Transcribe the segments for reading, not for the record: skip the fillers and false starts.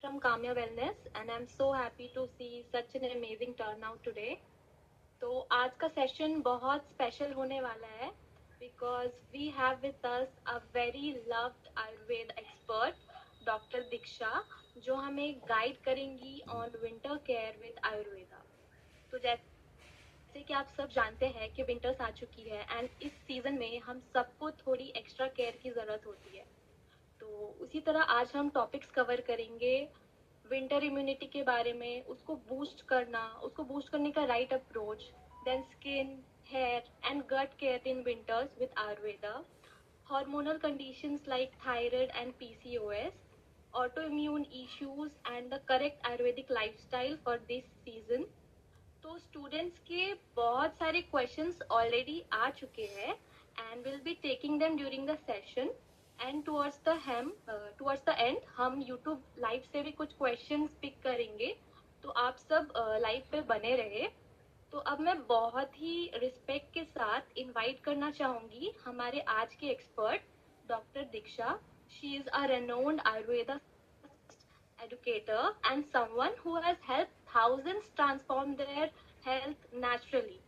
from Kamya Wellness, and I'm so happy to see such an amazing turnout today. तो आज का session बहुत special होने वाला है because we have with us a very loved Ayurveda expert doctor Diksha जो हमें गाइड करेंगी on winter care with Ayurveda. तो जैसे कि आप सब जानते हैं कि विंटर्स आ चुकी है एंड इस सीजन में हम सबको थोड़ी एक्स्ट्रा केयर की ज़रूरत होती है। तो उसी तरह आज हम टॉपिक्स कवर करेंगे विंटर इम्यूनिटी के बारे में, उसको बूस्ट करने का right approach, then skin, hair and gut care in winters with Ayurveda, hormonal conditions like thyroid and PCOS, autoimmune issues and the correct Ayurvedic lifestyle for this season। तो students के बहुत सारे क्वेश्चंस ऑलरेडी आ चुके हैं and will be taking them during the session and towards the end हम YouTube live से भी कुछ क्वेश्चंस पिक करेंगे। तो आप सब लाइव पे बने रहे। तो अब मैं बहुत ही रिस्पेक्ट के साथ इनवाइट करना चाहूंगी हमारे आज के expert doctor Diksha. She is a renowned Ayurveda educator and someone who has helped thousands transform their health naturally।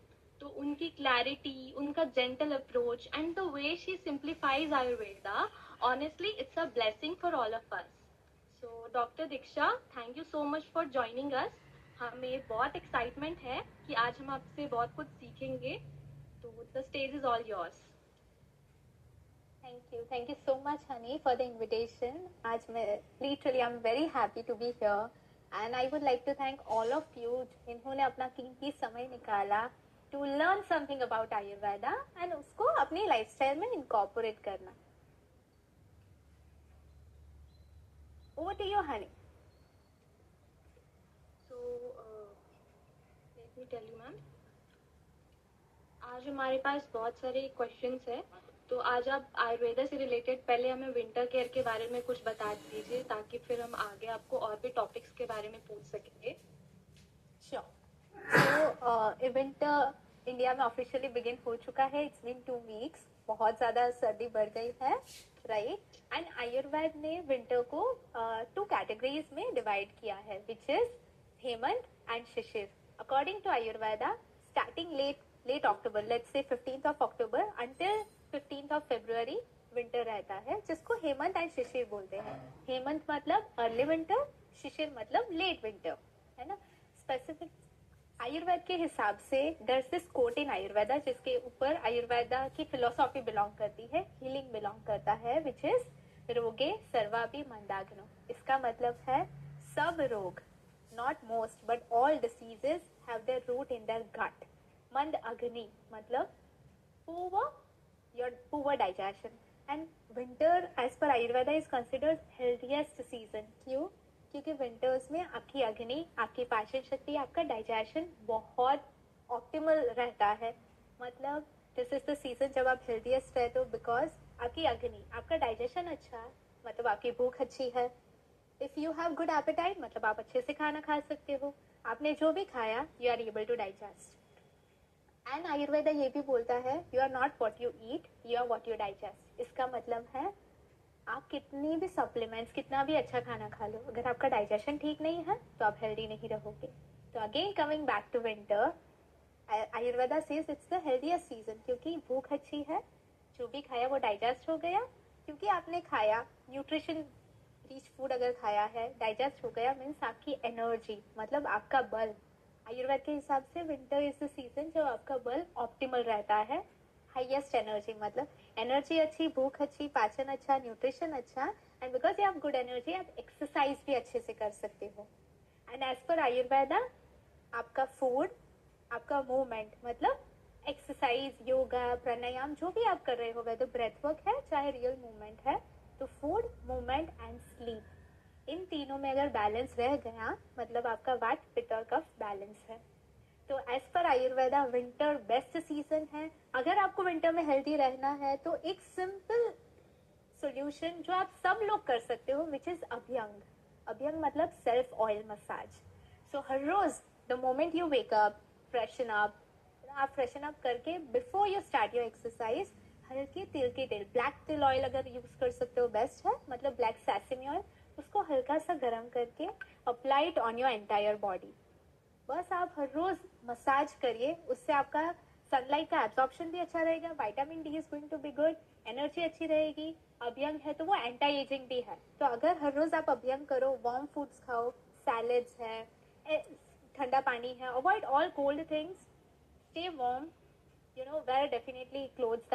तो उनकी clarity, उनका gentle approach and the way she simplifies Ayurveda, honestly it's a blessing for all of us। So Dr. Diksha, thank you so much for joining us। हमें बहुत excitement है कि आज हम आपसे बहुत कुछ सीखेंगे। तो the stage is all yours। Thank you so much, Honey, for the invitation. आज मैं literally I'm very happy to be here, and I would like to thank all of you जिन्होंने अपना कीमती समय निकाला to learn something about Ayurveda and उसको अपनी lifestyle में incorporate करना। Over to you, Honey. So let me tell you, ma'am, आज हमारे पास बहुत सारे क्वेश्चंस हैं। तो आज आप आयुर्वेदा से रिलेटेड पहले हमें विंटर केयर के बारे में कुछ बता दीजिए ताकि फिर हम आगे आपको और भी टॉपिक्स के बारे में पूछ सकेंगे। Sure. So विंटर इंडिया में ऑफिशियली बिगिन हो चुका है। It's been 2 weeks। बहुत ज़्यादा सर्दी बढ़ गई है, राइट। एंड आयुर्वेद ने विंटर को 2 कैटेगरीज में डिवाइड किया है, which is Hemant and Shishir. According to Ayurveda, starting late October, let's say 15th of October until 15th of February winter रहता है, जिसको हेमंत एंड शिशिर बोलते हैं। हेमंत मतलब अर्ली विंटर, शिशिर मतलब लेट विंटर, है ना। स्पेसिफिक आयुर्वेद के हिसाब से there's this quote in Ayurveda जिसके ऊपर आयुर्वेदा की फिलोसॉफी बिलोंग करती है, हीलिंग बिलोंग करता है, विच इज रोगे सर्वापि मंदाग्नो। इसका मतलब है सब रोग, not most but all diseases have their root in their gut. मंद अग्नि मतलब poor digestion, and winter as per Ayurveda is considered healthiest season। क्यों? क्योंकि विंटर्स में आपकी अग्नि, आपकी पाचन शक्ति, आपका डाइजेशन बहुत ऑप्टिमल रहता है। मतलब दिस इज द सीजन जब आप हेल्थीएस्ट रहते हो, बिकॉज आपकी अग्नि, आपका डाइजेशन अच्छा है, मतलब आपकी भूख अच्छी है। If you have good appetite मतलब आप अच्छे से खाना खा सकते हो, आपने जो भी खाया you are able to digest. And Ayurveda ये भी बोलता है you are not what you eat, you are what you digest. इसका मतलब है आप कितनी भी सप्लीमेंट्स, कितना भी अच्छा खाना खा लो, अगर आपका डाइजेशन ठीक नहीं है तो आप हेल्दी नहीं रहोगे। तो again coming back to winter, Ayurveda says it's the healthiest season, क्योंकि भूख अच्छी है, जो भी खाया वो डाइजेस्ट हो गया, क्योंकि आपने खाया न्यूट्रिशन रिच फूड अगर खाया है, डाइजेस्ट हो गया, मीन्स आपकी एनर्जी मतलब आपका बल। आयुर्वेद के हिसाब से विंटर इज द सीजन जब आपका बल ऑप्टिमल रहता है, हाईएस्ट एनर्जी, मतलब एनर्जी अच्छी, भूख अच्छी, पाचन अच्छा, न्यूट्रिशन अच्छा, and because you have good energy आप एक्सरसाइज भी अच्छे से कर सकते हो। एंड एज पर आयुर्वेदा आपका फूड, आपका मूवमेंट मतलब एक्सरसाइज, योगा, प्राणायाम जो भी आप कर रहे हो, वैसे ब्रेथ वर्क है चाहे रियल मूवमेंट है, तो फूड, मूवमेंट एंड स्लीप, इन तीनों में अगर बैलेंस रह गया मतलब आपका वात, पित्त और कफ बैलेंस है। तो as per Ayurveda winter best season है। अगर आपको विंटर में हेल्दी रहना है तो एक सिंपल सॉल्यूशन जो आप सब लोग कर सकते हो, विच इज अभ्यंग। अभ्यंग मतलब सेल्फ ऑयल मसाज। सो हर रोज the moment you wake up, freshen up, आप फ्रेशन अप करके बिफोर यू स्टार्ट योर हल्के तिल के तेल, ब्लैक तिल ऑयल अगर यूज कर सकते हो बेस्ट है, मतलब ब्लैक सैसमी ऑयल, उसको हल्का सा गर्म करके apply it on your entire body. बस आप हर रोज मसाज करिए, उससे आपका सनलाइट का एब्जॉर्प्शन भी अच्छा रहेगा, vitamin D is going to be good, energy अच्छी रहेगी। अभ्यंग है तो वो एंटी एजिंग भी है, तो अगर हर रोज आप अभ्यंग करो, वार्म फूड्स खाओ, सैलेड्स है, ठंडा पानी है, avoid all cold things, stay warm, you know, wear definitely clothes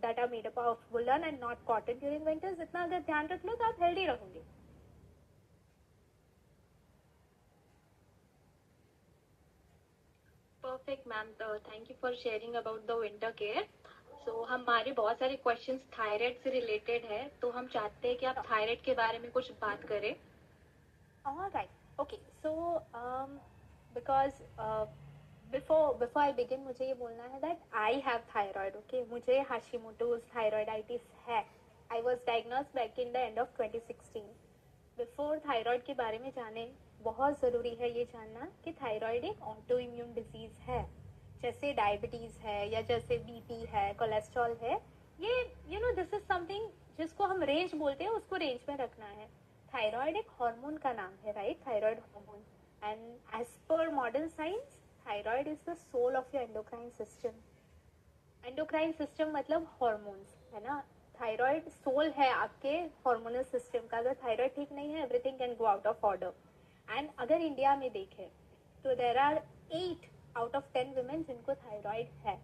that are made up of woolen and not cotton during winters। इतना अगर ध्यान रख लो तो आप हेल्दी रहोगे। Perfect ma'am, thank you for sharing about the winter care. So हमारे बहुत सारे क्वेश्चंस थायराइड से रिलेटेड है, तो हम चाहते हैं कि आप थायराइड के बारे में कुछ बात करें। Alright, okay, so because before I begin, मुझे ये बोलना है that I have thyroid, okay, मुझे Hashimoto's thyroiditis है। I was diagnosed back in the end of 2016। Before thyroid के बारे में जाने, बहुत ज़रूरी है ये जानना कि थायराइड एक ऑटो इम्यून डिजीज है, जैसे डायबिटीज़ है या जैसे बीपी है, कोलेस्ट्रॉल है। ये you know this is something जिसको हम रेंज बोलते हैं, उसको रेंज में रखना है। थायराइड एक हार्मोन का नाम है, right, thyroid hormone. And as per modern science, thyroid is the soul of your endocrine system. Endocrine system मतलब हॉर्मोन्स, है ना। थायराइड सोल है आपके हार्मोनल सिस्टम का। अगर थायराइड ठीक नहीं है, everything can go out of order. And अगर इंडिया में देखें तो there are 8 out of 10 women जिनको थायराइड है,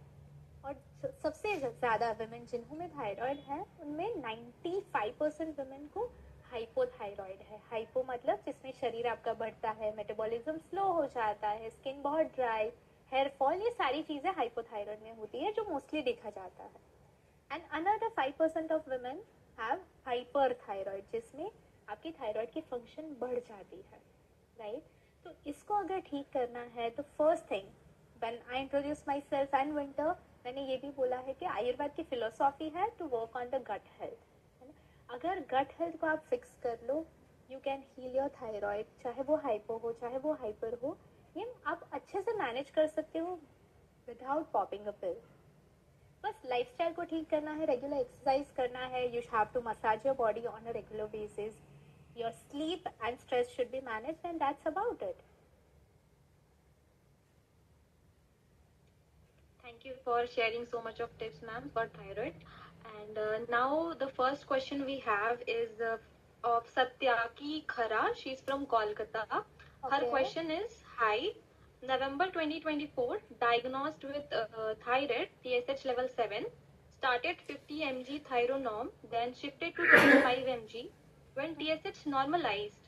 और सबसे ज्यादा वुमेन जिन्हों में थायराइड है उनमें 95% वुमेन को हाइपोथायराइड है। हाइपो मतलब जिसमें शरीर आपका बढ़ता है, मेटाबॉलिज्म स्लो हो जाता है, स्किन बहुत ड्राई, हेयर फॉल, ये सारी चीजें हाइपोथायराइड में होती है, जो मोस्टली देखा जाता है। And another 5% of women have hyperthyroid, जिसमें आपकी थायराइड की फंक्शन बढ़ जाती है, राइट। तो इसको अगर ठीक करना है तो first thing, when I introduce my self and winter, मैंने ये भी बोला है कि आयुर्वेद की फिलोसॉफी है to work on the gut health, है ना। अगर गट हेल्थ को आप फिक्स कर लो, you can heal your thyroid, चाहे वो हाइपो हो चाहे वो हाइपर हो, ये आप अच्छे से मैनेज कर सकते हो विदाउट पॉपिंग अ पिल। बस लाइफस्टाइल को ठीक करना है, रेगुलर एक्सरसाइज करना है, you have to massage your body on a regular basis, your sleep and stress should be managed, and that's about it. Thank you for sharing so much of tips, ma'am, for thyroid. And now the first question we have is of Satyaki Khara. She's from Kolkata. Her Okay. question is, hi, November 2024, diagnosed with thyroid, TSH level 7, started 50 mg thyronorm, then shifted to 25 mg when TSH normalized.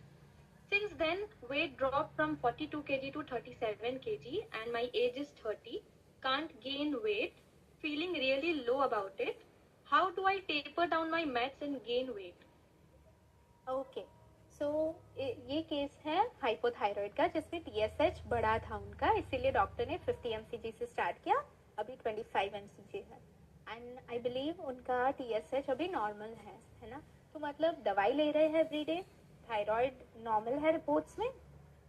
Since then, weight dropped from 42 kg to 37 kg, and my age is 30. Can't gain weight. Feeling really low about it. How do I taper down my meds and gain weight? Okay. So ये case है hypothyroid का, जिसमें TSH बढ़ा था उनका, इसीलिए doctor ने 50 mcg से स्टार्ट किया, अभी 25 mcg है। एंड आई बिलीव उनका TSH अभी नॉर्मल है ना। तो मतलब दवाई ले रहे हैं एवरीडे, थायराइड नॉर्मल है रिपोर्ट्स में,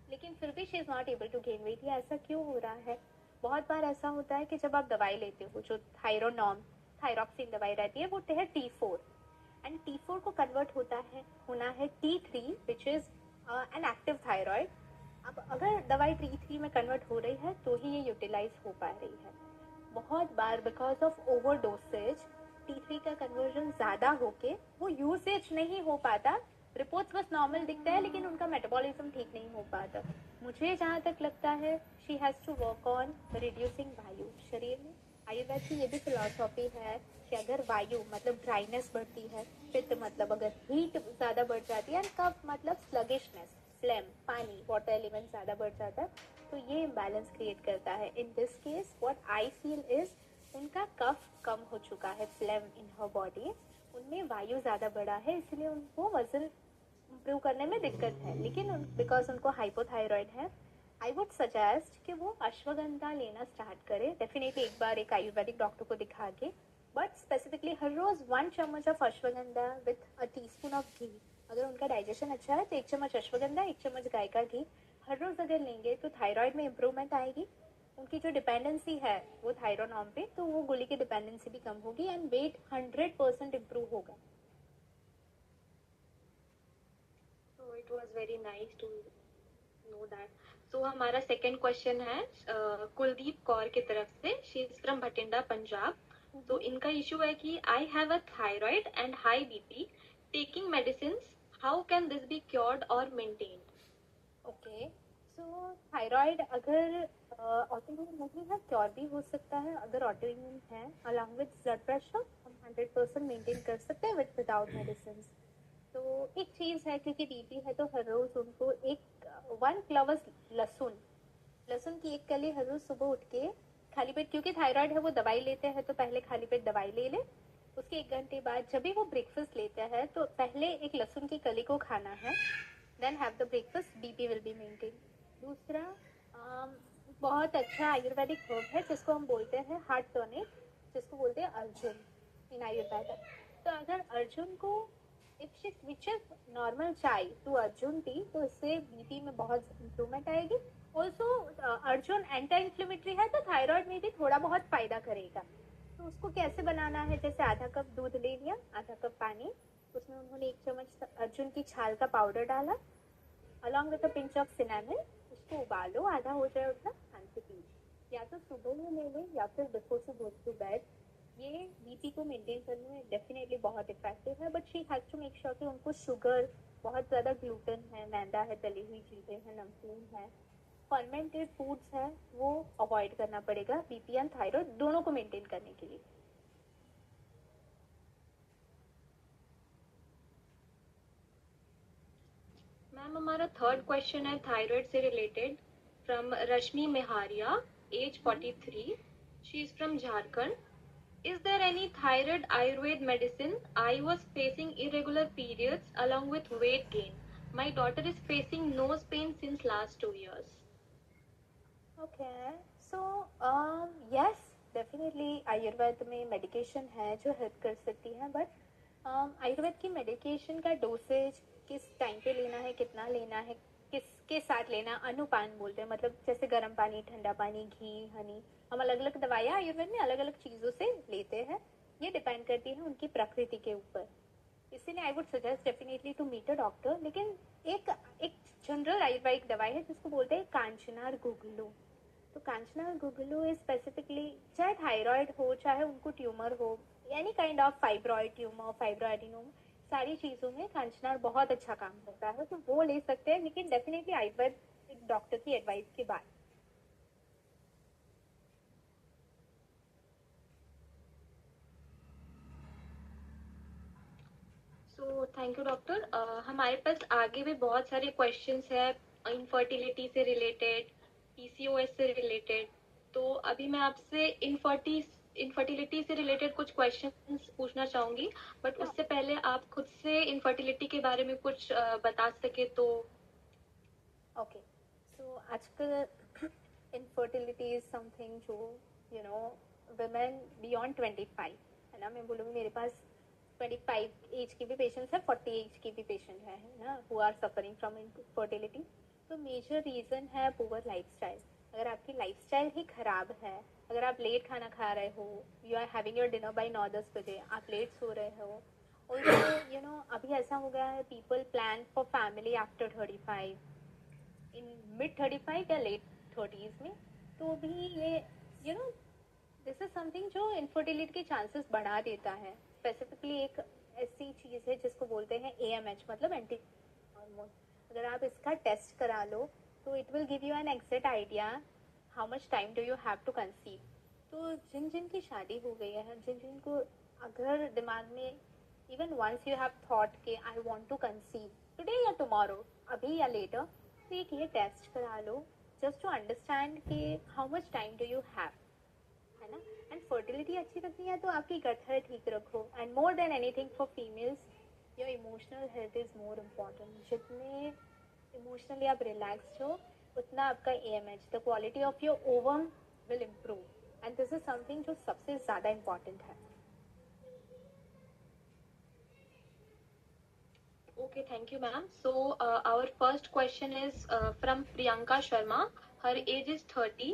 लेकिन फिर भी she is not able to gain weight. ये ऐसा क्यों हो रहा है? बहुत बार ऐसा होता है कि जब आप दवाई लेते हो, जो थायरोनॉर्म थायरॉक्सिन दवाई रहती है, वो है T4, एंड T4 को कन्वर्ट होना है T3, which is an active thyroid. अब अगर दवाई T3 में कन्वर्ट हो रही है तो ही ये यूटिलाइज हो पा रही है। बहुत बार because of over dosage T3 का कन्वर्जन ज्यादा होके वो यूसेज नहीं हो पाता, रिपोर्ट्स बस नॉर्मल दिखता है, लेकिन उनका मेटाबॉलिज्म ठीक नहीं हो पाता। मुझे जहाँ तक लगता है she has to work on reducing vayu शरीर में। आयुर्वेद की ये भी फिलॉसफी है कि अगर वायु मतलब ड्राइनेस बढ़ती है, पित्त मतलब अगर हीट ज्यादा बढ़ जाती है, एंड कफ मतलब स्लगिशनेस, फ्लेम, पानी, वाटर एलिमेंट ज्यादा बढ़ जाता है, तो ये इम्बैलेंस क्रिएट करता है। In this case what I feel is उनका कफ कम हो चुका है, फ्लेम इन हर बॉडी, उनमें वायु ज्यादा बढ़ा है, इसलिए उनको वजन इम्प्रूव करने में दिक्कत है। लेकिन बिकॉज उनको हाइपोथायराइड है, आई वुड सजेस्ट कि वो अश्वगंधा लेना स्टार्ट करें, डेफिनेटली एक बार एक आयुर्वेदिक डॉक्टर को दिखा के, बट स्पेसिफिकली हर रोज 1 चम्मच of ashwagandha with a teaspoon of ghee. अगर उनका डाइजेशन अच्छा है तो 1 चम्मच अश्वगंधा, 1 चम्मच गाय का घी हर रोज अगर लेंगे तो थायराइड में इम्प्रूवमेंट आएगी। उनकी जो डिपेंडेंसी है वो थायरोनॉर्म पे, तो वो गोली की डिपेंडेंसी भी कम होगी, एंड वेट 100% इम्प्रूव होगा। was very nice to know that. So हमारा second question है कुलदीप कौर की तरफ से. She is from Bhatinda, Punjab. तो इनका issue है कि I have a thyroid and high BP. Taking medicines, how can this be cured or maintained? Okay, so thyroid अगर ऑटोइम्यून नहीं है, क्योर भी हो सकता है. अगर ऑटोइम्यून है, अलॉन्ग विद ब्लड प्रेशर हम 100% मेंटेन कर सकते हैं विदाउट मेडिसिन. तो एक चीज़ है, क्योंकि बीपी है तो हर रोज़ उनको एक 1 क्लव लहसुन की एक कली हर रोज़ सुबह उठ के खाली पेट, क्योंकि थायराइड है वो दवाई लेते हैं तो पहले खाली पेट दवाई ले ले. उसके 1 घंटे बाद जब भी वो ब्रेकफास्ट लेता है तो पहले एक लहसुन की कली को खाना है, then have the breakfast, BP will be maintain. दूसरा बहुत अच्छा आयुर्वेदिक हर्ब है जिसको हम बोलते हैं हार्ट टॉनिक, जिसको बोलते हैं अर्जुन इन आयुर्वेदा. तो अगर अर्जुन को इफ शी स्विचेस नॉर्मल चाय टू अर्जुन टी तो इससे बीपी में बहुत इंप्रूवमेंट आएगी. ऑल्सो अर्जुन एंटी इन्फ्लेमेटरी है तो थायराइड में भी थोड़ा बहुत फायदा करेगा. तो उसको कैसे बनाना है, जैसे आधा कप दूध ले लिया, आधा कप पानी, उसमें उन्होंने 1 चम्मच अर्जुन की छाल का पाउडर डाला, along with a pinch of cinnamon. उसको उबालो, आधा हो जाए उतना, खान से पी. या तो सुबह में ले लें या फिर before to go to bed. ये बीपी को मेंटेन करने में डेफिनेटली बहुत इफेक्टिव है. But she has to make sure कि उनको शुगर, बहुत ज़्यादा ग्लूटेन है, मैदा है, तली हुई चीज़ें हैं, नमकीन है, फर्मेंटेड फूड्स है, वो अवॉइड करना पड़ेगा बीपी एंड थायराइड दोनों को मेंटेन करने के लिए. मैम हमारा थर्ड क्वेश्चन है थायराइड से related, from Rashmi Meharia, as 43. She is from Jharkhand. Is there any thyroid Ayurved medicine? I was facing irregular periods along with weight gain. My daughter is facing nose pain since last 2 years. Okay, so yes, definitely Ayurveda में medication है जो help कर सकती है. But Ayurveda की medication का dosage किस time पे लेना है, कितना लेना है, किसके साथ लेना, अनुपान बोलते हैं. मतलब जैसे गर्म पानी, ठंडा पानी, घी, हनी, हम अलग अलग दवाइयाँ आयुर्वेद में अलग अलग चीज़ों से लेते हैं. ये डिपेंड करती है उनकी प्रकृति के ऊपर. इसीलिए I would suggest definitely to meet a doctor. लेकिन एक जनरल आयुर्वेदिक दवाई है जिसको बोलते हैं कांचनार गुगलू. तो कांचनार गुगलू इज स्पेसिफिकली, चाहे थायराइड हो, चाहे उनको ट्यूमर हो, any kind of fibroid tumour, fibroadenoma, सारी चीज़ों में कांचनार बहुत अच्छा काम करता है. तो वो ले सकते हैं, लेकिन डेफिनेटली आयुर्वेद एक डॉक्टर की एडवाइस के बाद. So thank you doctor. हमारे पास आगे भी बहुत सारे क्वेश्चंस है इनफर्टिलिटी से रिलेटेड, पीसीओएस से रिलेटेड. तो अभी मैं आपसे इनफर्टिलिटी से रिलेटेड कुछ क्वेश्चंस पूछना चाहूंगी, बट उससे पहले आप खुद से इनफर्टिलिटी के बारे में कुछ बता सके तो. ओके, सो आजकल इनफर्टिलिटी इज समथिंग जो वुमेन बियॉन्ड 25 है ना. मैं बोलूँगी मेरे पास 25 एज की भी पेशेंट्स है, 40 एज की भी पेशेंट है ना, who are suffering from infertility. तो मेजर रीज़न है पुअर लाइफस्टाइल. अगर आपकी लाइफस्टाइल ही खराब है, अगर आप लेट खाना खा रहे हो, you are having your dinner by 9-10 बजे, आप लेट सो रहे हो. ऑल्सो अभी ऐसा हो गया है, people plan for family after 35, in mid 35 या लेट 30s में. तो भी ये दिस इज समथिंग जो इनफर्टिलिटी के चांसेस बढ़ा देता है. स्पेसिफिकली एक ऐसी चीज़ है जिसको बोलते हैं AMH, मतलब एंटी हार्मोन. अगर आप इसका टेस्ट करा लो तो it will give you an exact idea how much time do you have to conceive. तो जिन जिन की शादी हो गई है, जिन जिन को अगर दिमाग में even once you have thought कि I want to conceive today या टुमारो, अभी या लेटर, तो एक ये टेस्ट करा लो जस्ट टू अंडरस्टैंड कि how much time do you have, है ना. एंड फर्टिलिटी अच्छी रखनी है तो आपकी गट हेल्थ ठीक रखो. And more than anything for females, your emotional health is more important. जितने इमोशनली आप रिलैक्स हो उतना आपका AMH, the quality of your ovum, will improve. And this is something जो सबसे ज़्यादा इम्पॉर्टेंट है. Okay, thank you, ma'am. So our first question is from Priyanka Sharma. Her age is 30,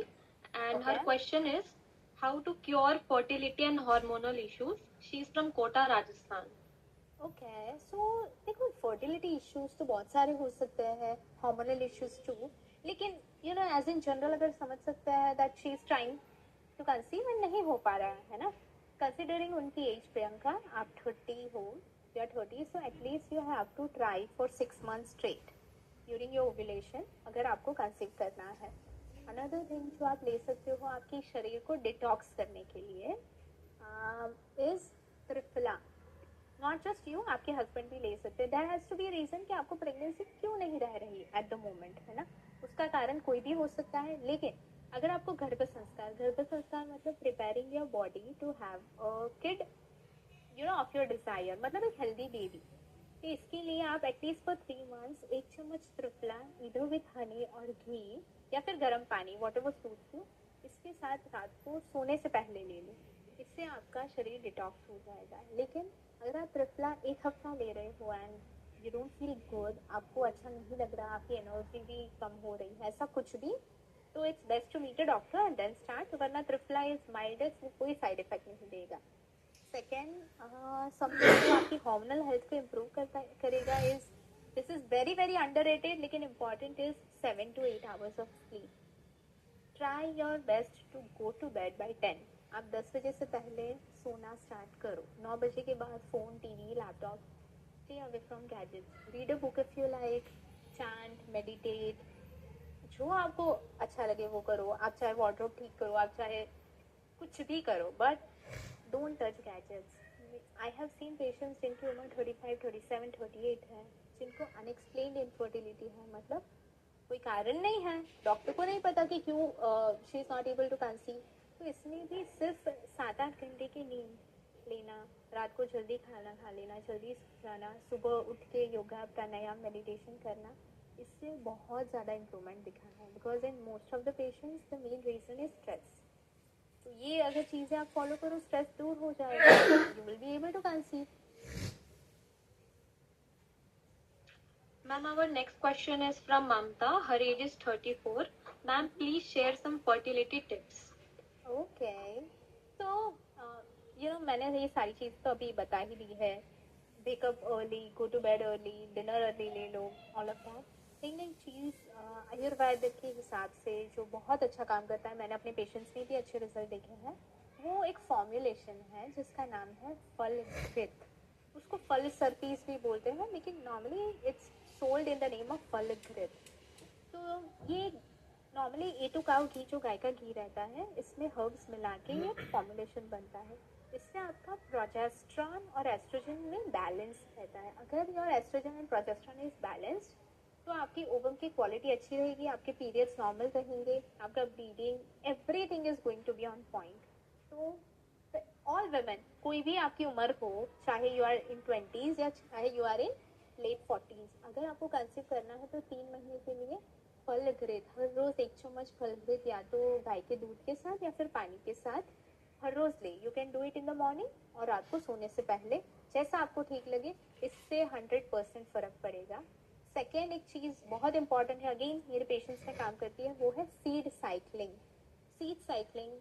and her Okay. question is how to cure fertility and hormonal issues. She is from Kota, Rajasthan. Okay, so देखो fertility issues तो बहुत सारे हो सकते हैं, hormonal issues too, लेकिन you know as in general अगर समझ सकते हैं that she is trying to conceive and नहीं हो पा रहा है ना, कंसिडरिंग उनकी एज, प्रियंका आप 30 हो या 30, so at least you have to try for 6 months straight during your ovulation अगर आपको कंसीव करना है। अनदर थिंग जो आप ले सकते हो आपके शरीर को डिटॉक्स करने के लिए is triphala. Not just you, आपके हस्बैंड भी ले सकते हैं। There has to be reason कि आपको प्रेगनेंसी क्यों नहीं रह रही एट द मोमेंट, है ना, उसका कारण कोई भी हो सकता है। लेकिन अगर आपको गर्भ संस्कार मतलब preparing your body to have a kid you know of your desire, मतलब एक हेल्दी बेबी, तो इसके लिए आप एटलीस्ट फॉर 3 months 1 चम्मच त्रिफला इधर विथ हनी और घी या फिर गर्म पानी वॉट एवर सूट्स यू, इसके साथ रात को सोने से पहले ले लो। इससे आपका शरीर डिटॉक्स हो जाएगा। लेकिन अगर आप त्रिफला 1 हफ्ता ले रहे हो and you don't feel good, आपको अच्छा नहीं लग रहा, आपकी एनर्जी भी कम हो रही है, ऐसा कुछ भी, तो it's best to meet a doctor and then start, वरना त्रिफला इज माइल्डेस्ट, वो कोई साइड इफेक्ट नहीं देगा। सेकेंड, समथिंग जो आपकी हार्मोनल हेल्थ को इम्प्रूव करेगा is, this is very very underrated लेकिन important, is 7 to 8 hours of sleep. Try your best to go to bed by 10। आप 10 बजे से पहले सोना स्टार्ट करो। 9 बजे के बाद phone, TV, laptop, stay away from gadgets, read a book if you like, chant, meditate, जो आपको अच्छा लगे वो करो। आप चाहे वार्डरोब ठीक करो, आप चाहे कुछ भी करो, but don't touch gadgets. I have seen patients जिनकी उम्र 35, 37, 38 है, जिनको अनएक्सप्लेन्ड इनफर्टिलिटी है, मतलब कोई कारण नहीं है, डॉक्टर को नहीं पता कि क्यों she is not able to conceive. तो इसमें भी सिर्फ 7-8 घंटे की नींद लेना, रात को जल्दी खाना खा लेना, जल्दी जाना, सुबह उठ के योगा, प्राणायाम, मेडिटेशन करना, इससे बहुत ज़्यादा इम्प्रूवमेंट दिखा है। Because in most of the patients the main reason is stress. तो ये अगर चीज़ें आप फॉलो करो, स्ट्रेस दूर हो जाएगा, you will be able to conceive. Ma'am, our next question is from Mamta. Her age is 34. Ma'am, please share some fertility tips. Okay, तो यू नो मैंने ये सारी चीज़ तो अभी बता ही दी है। Wake up early, go to bed early, dinner early ले लो, ऑल ऑफ दैट। लेकिन एक चीज़ आयुर्वेद के हिसाब से जो बहुत अच्छा काम करता है, मैंने अपने पेशेंट्स में भी अच्छे रिजल्ट देखे हैं, वो एक फॉर्मुलेशन है जिसका नाम है फल घृत। उसको फल सरपीस भी बोलते हैं, लेकिन normally it's sold in the name of फल घृत। तो ये नॉर्मली ए टू काउ घी, जो गाय का घी रहता है, इसमें हर्ब्स मिला के ये फॉर्मुलेशन बनता है। इससे आपका प्रोजेस्ट्रॉन और एस्ट्रोजन में बैलेंस रहता है। अगर your estrogen and progesterone is balanced, तो आपकी ओवम की क्वालिटी अच्छी रहेगी, आपके पीरियड्स नॉर्मल रहेंगे, आपका bleeding, everything is going to be on point. तो ऑल वुमेन, कोई भी आपकी उम्र हो, चाहे यू आर इन 20s या चाहे you are in late 40s, अगर आपको कंसीव करना है तो 3 महीने के लिए फल घृत हर रोज 1 चम्मच फल घृत, या तो गाय के दूध के साथ या फिर पानी के साथ हर रोज ले। You can do it in the morning और रात को सोने से पहले, जैसा आपको ठीक लगे। इससे 100% फर्क पड़ेगा। सेकेंड, एक चीज बहुत इंपॉर्टेंट है, अगेन मेरे पेशेंट्स में काम करती है, वो है seed cycling. Seed cycling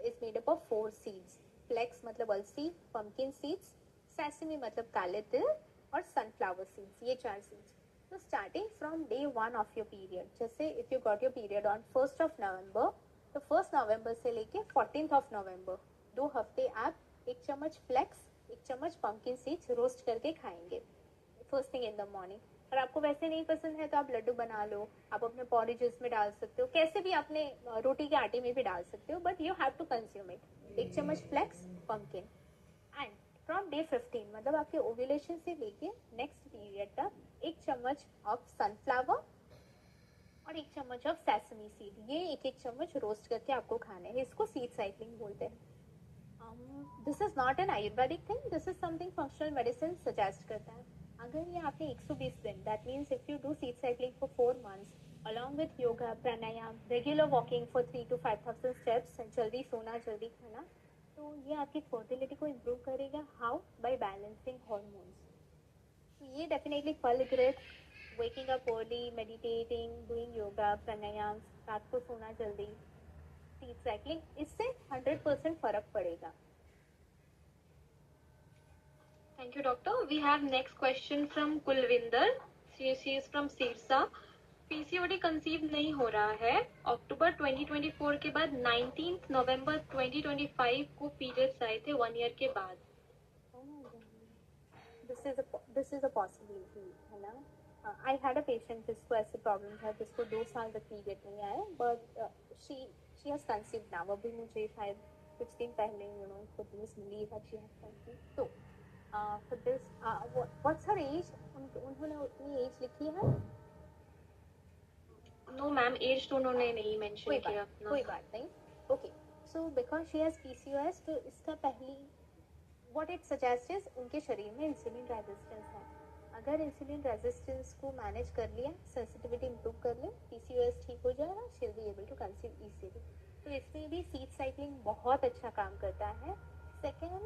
is made up of 4 seeds. Flax मतलब अलसी, पंपकिन सीड्स, सेसमी मतलब काले तिल, और सनफ्लावर सीड्स, ये 4 सीड्स। तो starting from day 1 of your period, जैसे if you got your period on 1st of November, तो 1st November से लेके 14th of November, 2 हफ्ते आप 1 चम्मच फ्लेक्स, 1 चम्मच पंपकिन सीड्स रोस्ट करके खाएंगे first thing in the morning. और आपको वैसे नहीं पसंद है तो आप लड्डू बना लो, आप अपने पॉरेजेस में डाल सकते हो, कैसे भी अपने रोटी के आटे में भी डाल सकते हो, but you have to consume it. 1 चम्मच flax, pumpkin, and from day 15, मतलब आपके ओव्यूलेशन से लेके नेक्स्ट पीरियड तक 1 चम्मच ऑफ सनफ्लावर और 1 चम्मच ऑफ सेसमी सीड, ये 1-1 चम्मच रोस्ट करके आपको खाना है। इसको सीड साइक्लिंग बोलते हैं। This is not an Ayurvedic thing, this is something functional medicine suggest करता है। अगर ये आपने 120 दिन, that means if you do seed cycling for 4 months along with yoga, pranayam, regular walking for 3 to 5,000 steps, जल्दी सोना, जल्दी खाना, तो ये आपकी फर्टिलिटी को इम्प्रूव करेगा। हाउ? By balancing hormones. तो ये डेफिनेटली फल घृत, waking up early, meditating, doing yoga, pranayam, रात को सोना जल्दी, सीड साइक्लिंग, इससे 100% फर्क पड़ेगा। Thank you, doctor. We have next question from Kulvinder. She is from Sirsa. PCOD conceive नहीं हो रहा है. अक्टूबर 2024 के बाद 19 नवंबर 2025 को पीरियड्स आए थे 1 ईयर के बाद. दिस इज अ पॉसिबिलिटी है ना. आई हैड अ पेशेंट जिसको ऐसे प्रॉब्लम था, जिसको 2 साल तक पीरियड नहीं आए, but she has conceived now. अभी मुझे शायद कुछ दिन पहले खुद न्यूज मिली दैट शी हैज कंसीव्ड. तो for this what's her age? उन्होंने उतनी एज लिखी है? नो मैम, एज तो उन्होंने नहीं मेंशन किया अपना. कोई बात नहीं. Okay, so because she has PCOS, तो इसका पहली व्हाट इट सजेस्ट इज उनके शरीर में इंसुलिन रेजिस्टेंस है. अगर इंसुलिन रेजिस्टेंस को मैनेज कर लिया, सेंसिटिविटी इंप्रूव कर ले, पीसीओएस ठीक हो जाएगा, she will be able to conceive easily. तो इसमें भी सीड साइक्लिंग बहुत अच्छा काम करता है. सेकेंड,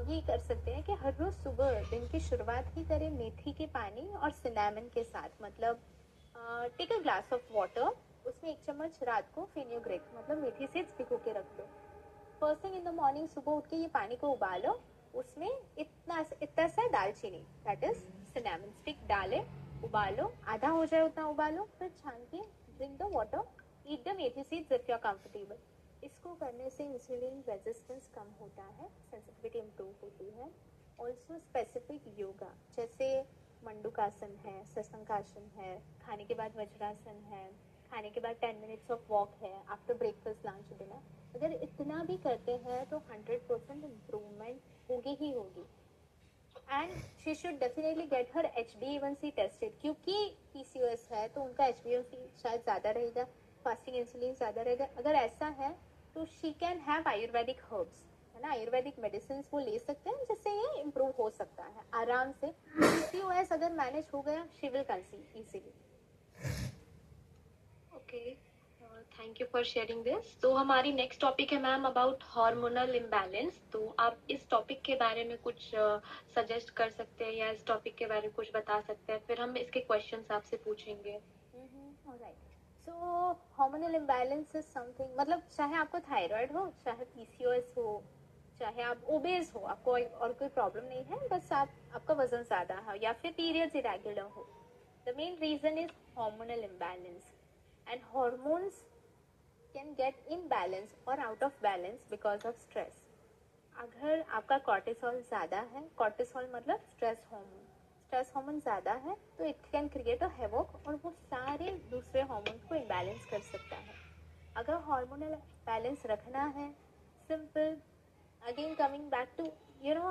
ये कर सकते हैं कि हर रोज सुबह दिन की शुरुआत ही करें मेथी के पानी और सिनेमन के साथ. मतलब take a glass of water, उसमें 1 चम्मच रात को फेन्यूग्रेक मतलब मेथी सीड्स भिगो के रख दो. First thing in the morning सुबह उठ के ये पानी को उबालो, उसमें इतना सा दालचीनी दैट इज सिनेमन स्टिक डाले, उबालो, आधा हो जाए उतना उबालो, फिर छान के drink the water, eat the methi seeds if you are comfortable. इसको करने से इंसुलिन रेजिस्टेंस कम होता है, सेंसिटिविटी इम्प्रूव होती है. ऑल्सो स्पेसिफिक योगा जैसे मंडूकासन है, सशंकासन है, खाने के बाद वज्रासन है, खाने के बाद 10 मिनट्स ऑफ वॉक है, आफ्टर ब्रेकफास्ट लंच डिनर, अगर इतना भी करते हैं तो 100% इम्प्रूवमेंट होगी ही होगी. And she should definitely get her HbA1c tested, क्योंकि पीसीओएस है तो उनका HbA1c शायद ज़्यादा रहेगा, फास्टिंग इंसुलिन ज़्यादा रहेगा. अगर ऐसा है तो she can have Ayurvedic herbs, है ना, आयुर्वेदिक मेडिसिन वो ले सकते हैं, जिससे ये इम्प्रूव हो सकता है आराम से. पीसीओएस अगर मैनेज हो गया, she will conceive easily. Okay, thank you for sharing this. तो हमारी नेक्स्ट टॉपिक है मैम अबाउट हार्मोनल इम्बैलेंस. तो आप इस टॉपिक के बारे में कुछ सजेस्ट कर सकते हैं या इस टॉपिक के बारे में कुछ बता सकते हैं, फिर हम इसके क्वेश्चंस आपसे पूछेंगे. सो हार्मोनल इम्बैलेंस इज समथिंग, मतलब चाहे आपको थायराइड हो, चाहे पीसीओएस हो, चाहे आप ओबेस हो, आपको और कोई प्रॉब्लम नहीं है, बस आपका वजन ज्यादा है या फिर पीरियड्स इरेगुलर हो, the main reason is hormonal imbalance. And hormones can get imbalance और out of balance because of stress. अगर आपका कॉर्टिसोल ज्यादा है, कॉर्टिसोल मतलब स्ट्रेस हार्मोन ज्यादा है, तो इट कैन क्रिएट अ हेवोक और वो सारे दूसरे हार्मोन्स को इम्बैलेंस कर सकता है. अगर हार्मोनल बैलेंस रखना है, simple, again coming back to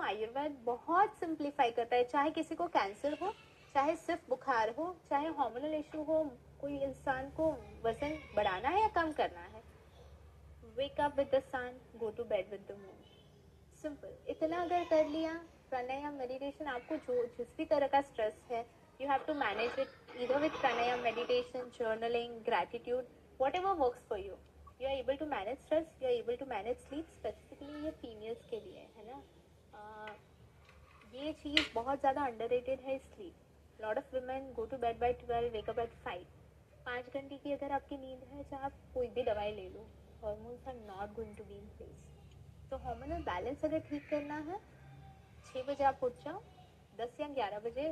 Ayurveda बहुत सिंप्लीफाई करता है. चाहे किसी को कैंसर हो, चाहे सिर्फ बुखार हो, चाहे हार्मोनल इशू हो, कोई इंसान को वजन बढ़ाना है या कम करना है, wake up with the sun, go to bed with the moon. Simple, इतना अगर कर लिया, प्राणायाम मेडिटेशन, आपको जिस भी तरह का स्ट्रेस है, you have to manage it either with pranayama meditation, journaling, gratitude, whatever works for you. You are able to manage stress, you are able to manage sleep. Specifically ये फीमेल्स के लिए है ना. ये चीज़ बहुत ज़्यादा अंडररेटेड है, sleep. Lot of women go to bed by 12, wake up at 5. 5 घंटे की अगर आपकी नींद है, चाहे आप कोई भी दवाई ले लो, hormones are not going to be in place. तो हार्मोनल बैलेंस अगर ठीक करना है, 6 बजे आप उठ जाओ, 10 या 11 बजे,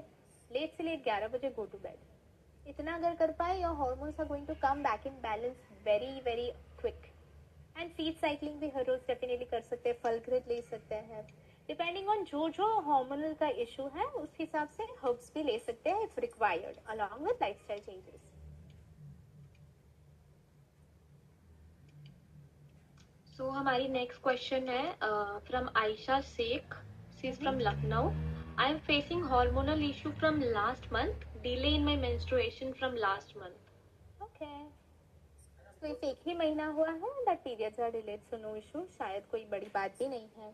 लेट से लेट 11 बजे गो टू बेड. इतना अगर कर पाए, your hormones are going to come back in balance very very quick. And seed cycling भी हर रोज डेफिनेटली कर सकते हैं, फल घृत ले सकते हैं, डिपेंडिंग ऑन जो हार्मोनल का इशू है उस हिसाब से हर्ब्स भी ले सकते हैं if required, along with lifestyle changes. So हमारी नेक्स्ट क्वेश्चन है from Ayesha Shaikh. She is from Lucknow. I am facing hormonal issue from last month, delay in my menstruation from last month. Okay, तो इफ 1 ही महीना हुआ है, that periods are delayed, so no issue, शायद कोई बड़ी बात भी नहीं है.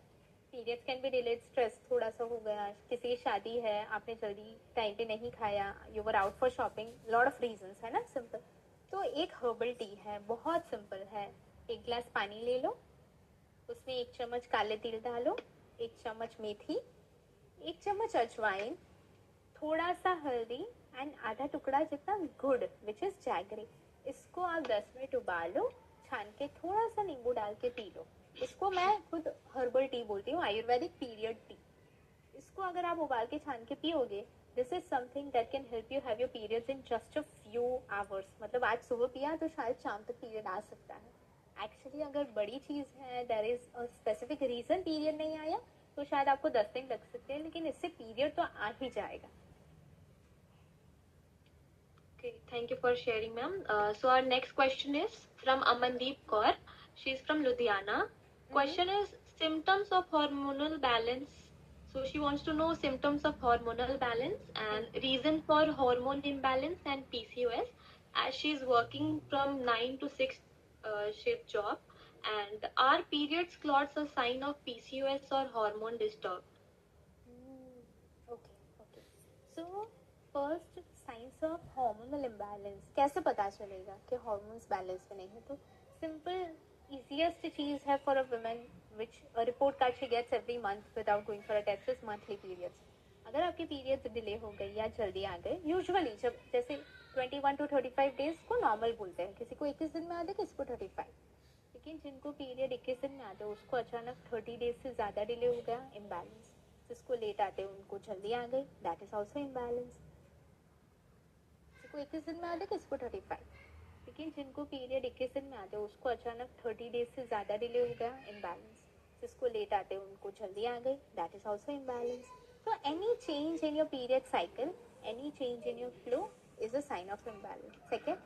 Periods can be delayed, stress थोड़ा सा हो गया, किसी की शादी है, आपने जल्दी टाइम पे नहीं खाया, you were out for shopping, lot of reasons है ना. सिंपल, तो एक हर्बल टी है, बहुत सिंपल है. 1 गिलास पानी ले लो, उसमें 1 चम्मच काले तिल डालो, 1 चम्मच मेथी, 1 चम्मच अजवाइन, थोड़ा सा हल्दी एंड आधा टुकड़ा जितना गुड़ विच इज जैगरी. इसको आप 10 मिनट उबालो, छान के थोड़ा सा नींबू डाल के पी लो. इसको मैं खुद हर्बल टी बोलती हूँ, आयुर्वेदिक पीरियड टी. इसको अगर आप उबाल के छान के पियोगे, this is something that can help you have your periods in just a few hours. मतलब आज सुबह पिया तो शायद शाम तक पीरियड आ सकता है. एक्चुअली अगर बड़ी चीज है, there is a specific reason period नहीं आया, तो शायद आपको 10 दिन लग सकते हैं, लेकिन इससे पीरियड तो आ ही जाएगा. Okay, thank you for sharing, ma'am. So our next question is from Amandeep Kaur. She's from Ludhiana. Question is symptoms of hormonal balance. So she wants to know symptoms of hormonal balance and reason for hormone imbalance and PCOS, as she's working from 9 to 6 shift job. And are periods clots a sign of PCOS or hormone disturbed? Okay okay. So first, science of hormonal imbalance कैसे पता चलेगा कि hormones balance में नहीं है? तो simple easiest चीज है for a women which a report card she gets every month without going for a test is monthly periods. अगर आपके पीरियड्स डिले हो गई या जल्दी आ गए, यूजुअली जब जैसे 21 to 35 डेज को नॉर्मल बोलते हैं, किसी को 21 दिन में आते, किसी को 35. लेकिन जिनको पीरियड 21 दिन में आते हैं उसको अचानक 30 डेज से ज़्यादा डिले हो गया, इम्बैलेंस. जिसको लेट आते हैं उनको जल्दी आ गई, दैट इज ऑल्सो इम्बैलेंस. किसी को 21 दिन में आते, किसी को 35. लेकिन जिनको पीरियड 21 दिन में आते हैं उसको अचानक 30 डेज से ज़्यादा डिले हो गया, इम्बैलेंस. जिसको लेट आते हैं उनको जल्दी आ गई, दैट इज ऑल्सो इम्बैलेंस. तो any change in your period cycle, any change in your flow is a sign of imbalance. Second,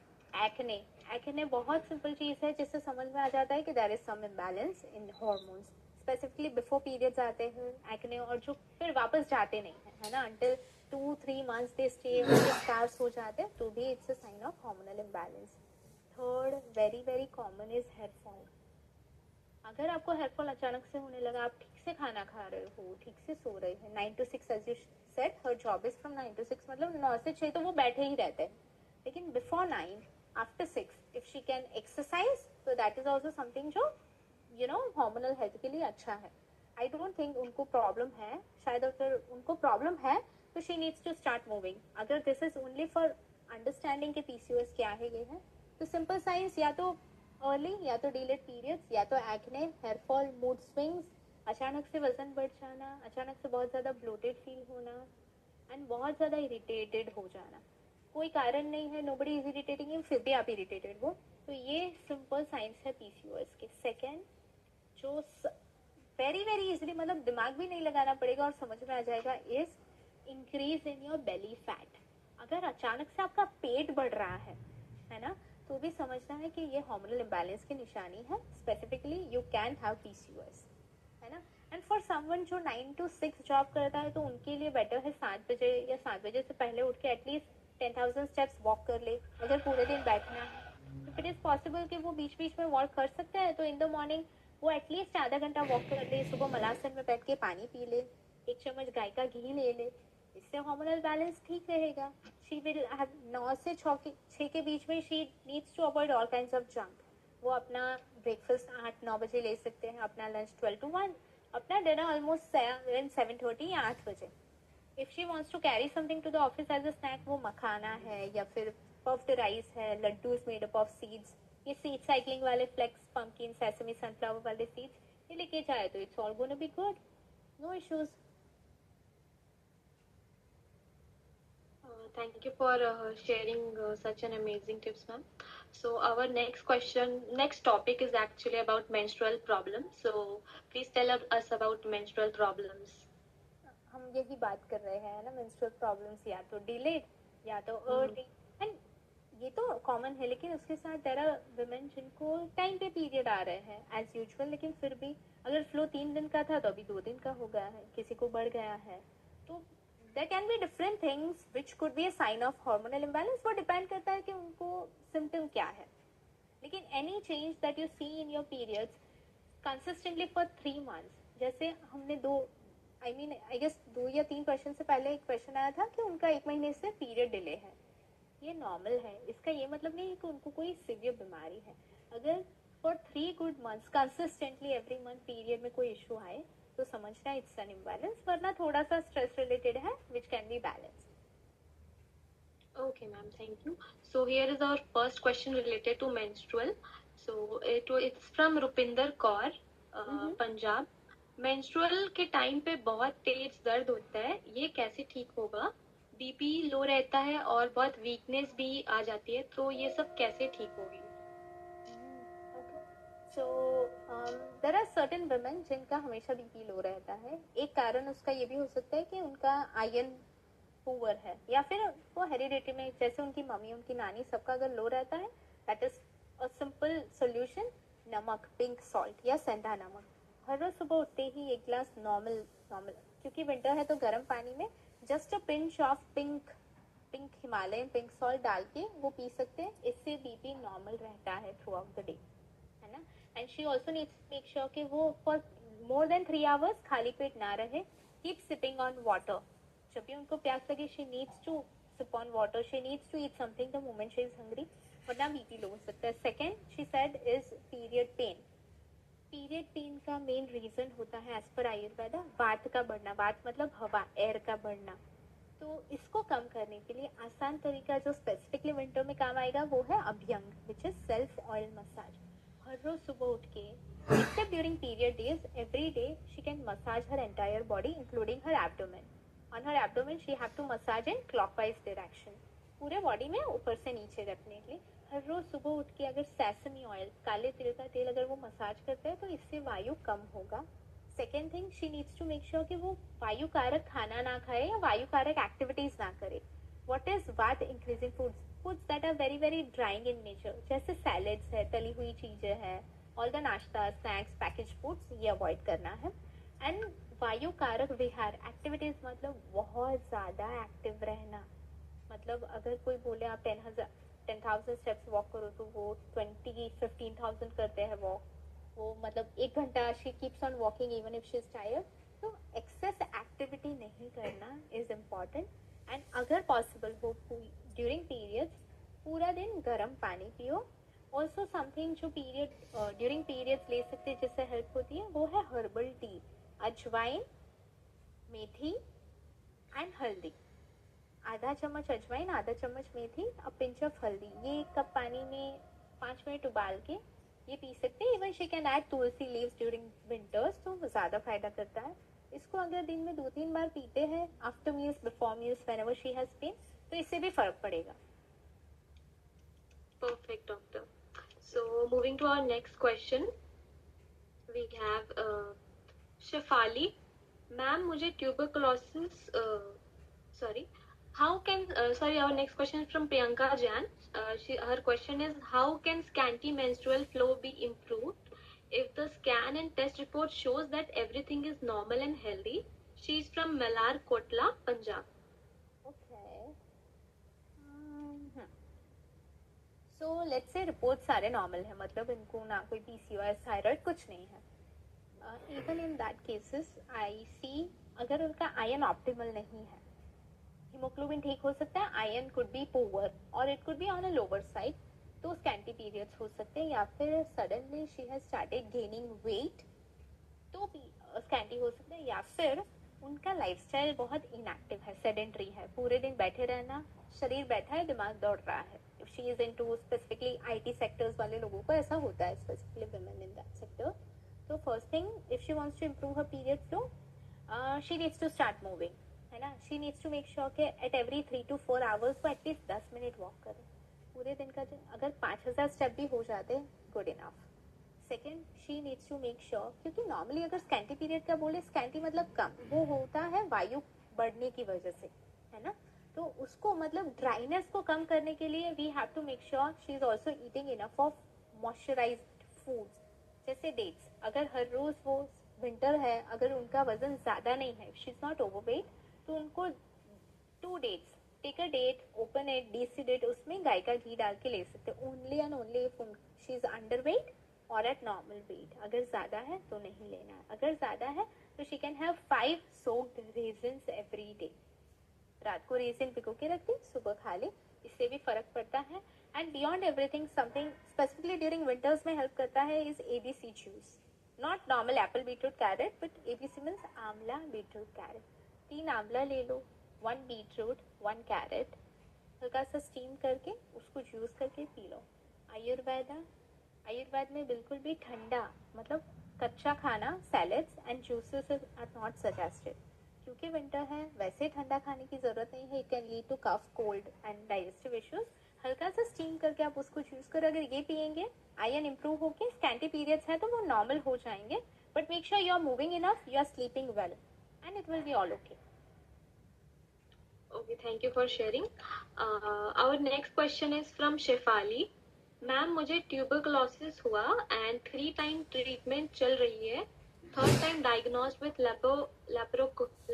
acne. Acne बहुत सिंपल चीज है जिससे समझ में आ जाता है कि there is some imbalance in hormones. Specifically before periods आते हैं एक्ने, और जो फिर वापस जाते नहीं है, है ना, अंटिल 2-3 मंथ्स दे स्टे, उनके स्कार्स हो जाते हैं, तो भी it's a sign of hormonal imbalance. Third, very very common is hair fall. अगर आपको हेयर फॉल अचानक से होने लगा, आप ठीक से खाना खा रहे हो, ठीक से सो रहे हैं, 9 to 6 as you said, her job is from 9 to 6, मतलब 9 से 6 तो वो बैठे ही रहते हैं. लेकिन before 9, after 6, if she can exercise, तो दैट इज ऑल्सो समथिंग जो हार्मोनल हेल्थ के लिए अच्छा है. आई डोंट थिंक उनको प्रॉब्लम है. शायद अगर उनको प्रॉब्लम है तो she needs to start moving. अगर this is only for understanding के पीसीओएस क्या है ये है, तो सिंपल साइंस या तो अर्ली, या तो डिलेड पीरियड्स, या तो acne, hair fall, mood swings, अचानक से वजन बढ़ जाना, अचानक से बहुत ज़्यादा ब्लोटेड फील होना, एंड बहुत ज़्यादा इरिटेटेड हो जाना. कोई कारण नहीं है, नोबडी इज इरिटेटिंग, फिर भी आप इरिटेटेड हो, तो ये सिंपल साइंस है पीसीओएस के. सेकेंड, जो वेरी वेरी इजिली, मतलब दिमाग भी नहीं लगाना पड़ेगा और समझ में आ जाएगा, is increase in your belly fat. अगर अचानक से आपका पेट बढ़ रहा है ना, तो भी समझना है कि ये हार्मोनल इम्बैलेंस की निशानी है. Specifically you can have PCOS, है ना. एंड फॉर समवन जो 9 to 6 जॉब करता है, तो उनके लिए बेटर है 7 बजे या 7 बजे से पहले उठ के एटलीस्ट 10,000 स्टेप्स वॉक कर ले. अगर पूरे दिन बैठना है, इफ इट इज पॉसिबल कि वो बीच बीच में वॉक कर सकते हैं, तो इन द मॉर्निंग वो एटलीस्ट आधा घंटा वॉक कर ले, सुबह मलासन में बैठ के पानी पी ले, 1 चम्मच गाय का घी ले ले. इससे हार्मोनल बैलेंस ठीक रहेगा. शी विल हैव 9 से 6 के बीच में she needs to avoid all kinds of junk. वो अपना ब्रेकफास्ट 8-9 बजे ले सकते हैं, अपना लंच 12 to 1, अपना डिनर ऑलमोस्ट 7-7:30 या 8 बजे. If she wants to carry something to the office as a snack, वो मखाना है या फिर पफ्ड राइस है, laddoos made up of seeds, ये सीड साइक्लिंग वाले फ्लेक्स, पंपकिन, सेसमी, सनफ्लावर वाले सीड्स, ये लेके जाए तो it's all gonna be good, no issues. Thank you for sharing such an amazing tips, ma'am. So our next topic is actually about menstrual problems. So please tell us about menstrual problems. हम यही बात कर रहे हैं ना, menstrual problems या तो delayed या तो अर्ली. एंड ये तो कॉमन है, लेकिन उसके साथ देयर आर वुमेन जिनको टाइम पे पीरियड आ रहे हैं एज यूजुअल, लेकिन फिर भी अगर फ्लो 3 दिन का था तो अभी 2 दिन का हो गया है, किसी को बढ़ गया है. तो there can be different things which could be a sign of hormonal imbalance. वो डिपेंड करता है कि उनको सिम्टम क्या है. लेकिन any change that you see in your periods consistently for 3 months, जैसे हमने I guess 2 या 3 क्वेश्चन से पहले एक क्वेश्चन आया था कि उनका 1 महीने से पीरियड डिले है. ये नॉर्मल है, इसका ये मतलब नहीं है कि उनको कोई सीवियर बीमारी है. अगर for 3 good months consistently every month period में कोई इशू आए, तो समझना इट्स एन इम्बैलेंस, वरना थोड़ा सा स्ट्रेस रिलेटेड है which can be balanced. Okay, ma'am, thank you. So here is our first question related to menstrual. So it's from Rupinder Kaur, Punjab. Menstrual के टाइम पे बहुत तेज दर्द होता है, ये कैसे ठीक होगा? बीपी लो रहता है और बहुत वीकनेस भी आ जाती है, तो ये सब कैसे ठीक होगी? सो देर आर सर्टेन वुमेन जिनका हमेशा बीपी लो रहता है। एक कारण उसका ये भी हो सकता है कि उनका आयरन पुअर है, या फिर वो हेरिडिटी में, जैसे उनकी मम्मी, उनकी नानी, सबका अगर लो रहता है, that is a simple solution, नमक, पिंक सॉल्ट या सेंधा नमक। हर रोज सुबह उठते ही एक ग्लास नॉर्मल नॉर्मल क्योंकि विंटर है तो गर्म पानी में just a pinch of pink pink Himalayan pink salt डाल के वो पी सकते हैं। इससे बीपी नॉर्मल रहता है थ्रू आउट द डे, है ना। And she also needs to make sure कि वो फॉर मोर देन 3 आवर्स खाली पेट ना रहे। Keep sipping on water. जब भी उनको प्यास लगे, she needs to sip on water, she needs to eat something the moment she is hungry, वरना बीपी लो हो सकता है। Second she said is period pain. Period pain का मेन रीजन होता है एज पर आयुर्वेदा वात का बढ़ना। वात मतलब हवा, एयर का बढ़ना। तो इसको कम करने के लिए आसान तरीका जो स्पेसिफिकली विंटर में काम आएगा वो है abhyanga, which is self oil massage. हर रोज सुबह उठ के, except during period days, every day she can massage her entire body including her abdomen. On her abdomen she have to massage in clockwise direction, पूरे बॉडी में ऊपर से नीचे रखने के लिए। हर रोज सुबह उठ के अगर सेसमी ऑयल, काले तिल का तेल, अगर वो मसाज करते हैं तो इससे वायु कम होगा। Second thing, she needs to make sure कि वो वायु कारक खाना ना खाए या वायु कारक एक्टिविटीज ना करे। What is vata increasing foods? Foods that are very very drying in nature, जैसे सैलेड्स है, तली हुई चीजें हैं, all the nashta, snacks, package foods, ये अवॉइड करना है। एंड वायु कारक विहार एक्टिविटीज मतलब बहुत ज्यादा एक्टिव रहना। मतलब अगर कोई बोले आप 10,000 स्टेप्स वॉक करो तो वो 15,000 करते हैं वॉक। वो मतलब 1 घंटा she keeps on walking even if she is tired. तो एक्सेस एक्टिविटी नहीं करना इज इम्पॉर्टेंट। एंड अगर पॉसिबल हो ड्यूरिंग पीरियड्स पूरा दिन गर्म पानी पियो। ऑल्सो समथिंग जो पीरियड ड्यूरिंग पीरियड्स ले सकते हैं जिससे हेल्प होती है वो है हर्बल टी, अजवाइन, मेथी एंड हल्दी। आधा चम्मच अजवाइन, आधा चम्मच मेथी, अ पिंच ऑफ हल्दी, ये 1 कप पानी में 5 मिनट उबाल के ये पी सकते हैं। Even she can add Tulsi leaves during winters, तो ज्यादा फायदा करता है। इसको अगर दिन में 2-3 बार पीते हैं, after meals, before meals, whenever she has pain, तो इससे भी फर्क पड़ेगा। Perfect, doctor. So, moving to our next question, we have Shefali. Ma'am, मुझे tuberculosis, sorry, how can, sorry, our next question is from Priyanka Jan. Her question is, how can scanty menstrual flow be improved if the scan and test report shows that everything is normal and healthy? She is from Malar Kotla, Punjab. Okay. So let's say report सारे normal है, मतलब इनको ना कोई PCOS, thyroid कुछ नहीं है। Even in that cases I see, अगर उनका आयन ऑप्टिमल नहीं है, हीमोग्लोबिन ठीक हो सकता है, आयन कुड बी पुअर और it could be on a lower side, तो स्कैंटी पीरियड्स हो सकते हैं। या फिर suddenly she has started gaining weight, तो स्कैंटी हो सकता है। या फिर उनका लाइफस्टाइल बहुत इनएक्टिव है, सेडेंटरी है, पूरे दिन बैठे रहना, शरीर बैठा है, दिमाग दौड़ रहा है। If she is into specifically IT sectors वाले लोगों को ऐसा होता है, specifically women in that sector. तो first thing, if she wants to improve her period flow, she needs to start moving, है ना। She needs to make sure कि एट एवरी 3 to 4 आवर्स वो एटलीस्ट 10 मिनट वॉक करे। पूरे दिन का अगर 5,000 स्टेप भी हो जाते, good enough. Second, she needs to make sure, क्योंकि नॉर्मली अगर स्कैंटी पीरियड का बोले, स्कैंटी मतलब कम, वो होता है वायु बढ़ने की वजह से, है ना। तो उसको मतलब ड्राइनेस को कम करने के लिए we have to make sure she is also eating enough of moisturized foods, जैसे डेट्स। अगर हर रोज वो, विंटर है, अगर उनका वजन ज्यादा नहीं है, शी इज नॉट ओवरवेट, तो उनको 2 dates, take a date, open it, deseed it, उसमें गाय का घी डाल के ले सकते हैं। Only and only if she is under weight और एट नॉर्मल वेट। अगर ज्यादा है तो नहीं लेना है। अगर ज्यादा है तो she can have 5 soaked raisins every day। रात को रेजिन भिगो के रख दी, सुबह खा ले, इससे भी फर्क पड़ता है। And beyond everything, something specifically during winters में हेल्प करता है is ABC juice. Not normal apple, beetroot, carrot, but ABC means amla, beetroot, carrot. 3 amla ले लो, 1 बीटरूट, 1 कैरेट, हल्का सा स्टीम करके उसको जूस करके पी लो। आयुर्वेद में बिल्कुल भी ठंडा, मतलब कच्चा खाना, salads and juices are not suggested. क्योंकि विंटर है, वैसे ठंडा खाने की जरूरत नहीं है। It can lead to cough, cold and digestive issues. हल्का सा स्टीम करके आप उसको चूज करो। अगर ये पियेंगे, आयरन इंप्रूव होके स्कैंटी पीरियड्स है तो वो नॉर्मल हो जाएंगे। But make sure you are moving enough, you are sleeping well, and it will be all okay. Okay, thank you for sharing. Our next question is from Shefali. Ma'am मुझे tuberculosis हुआ and 3 time treatment चल रही है. Third time diagnosed with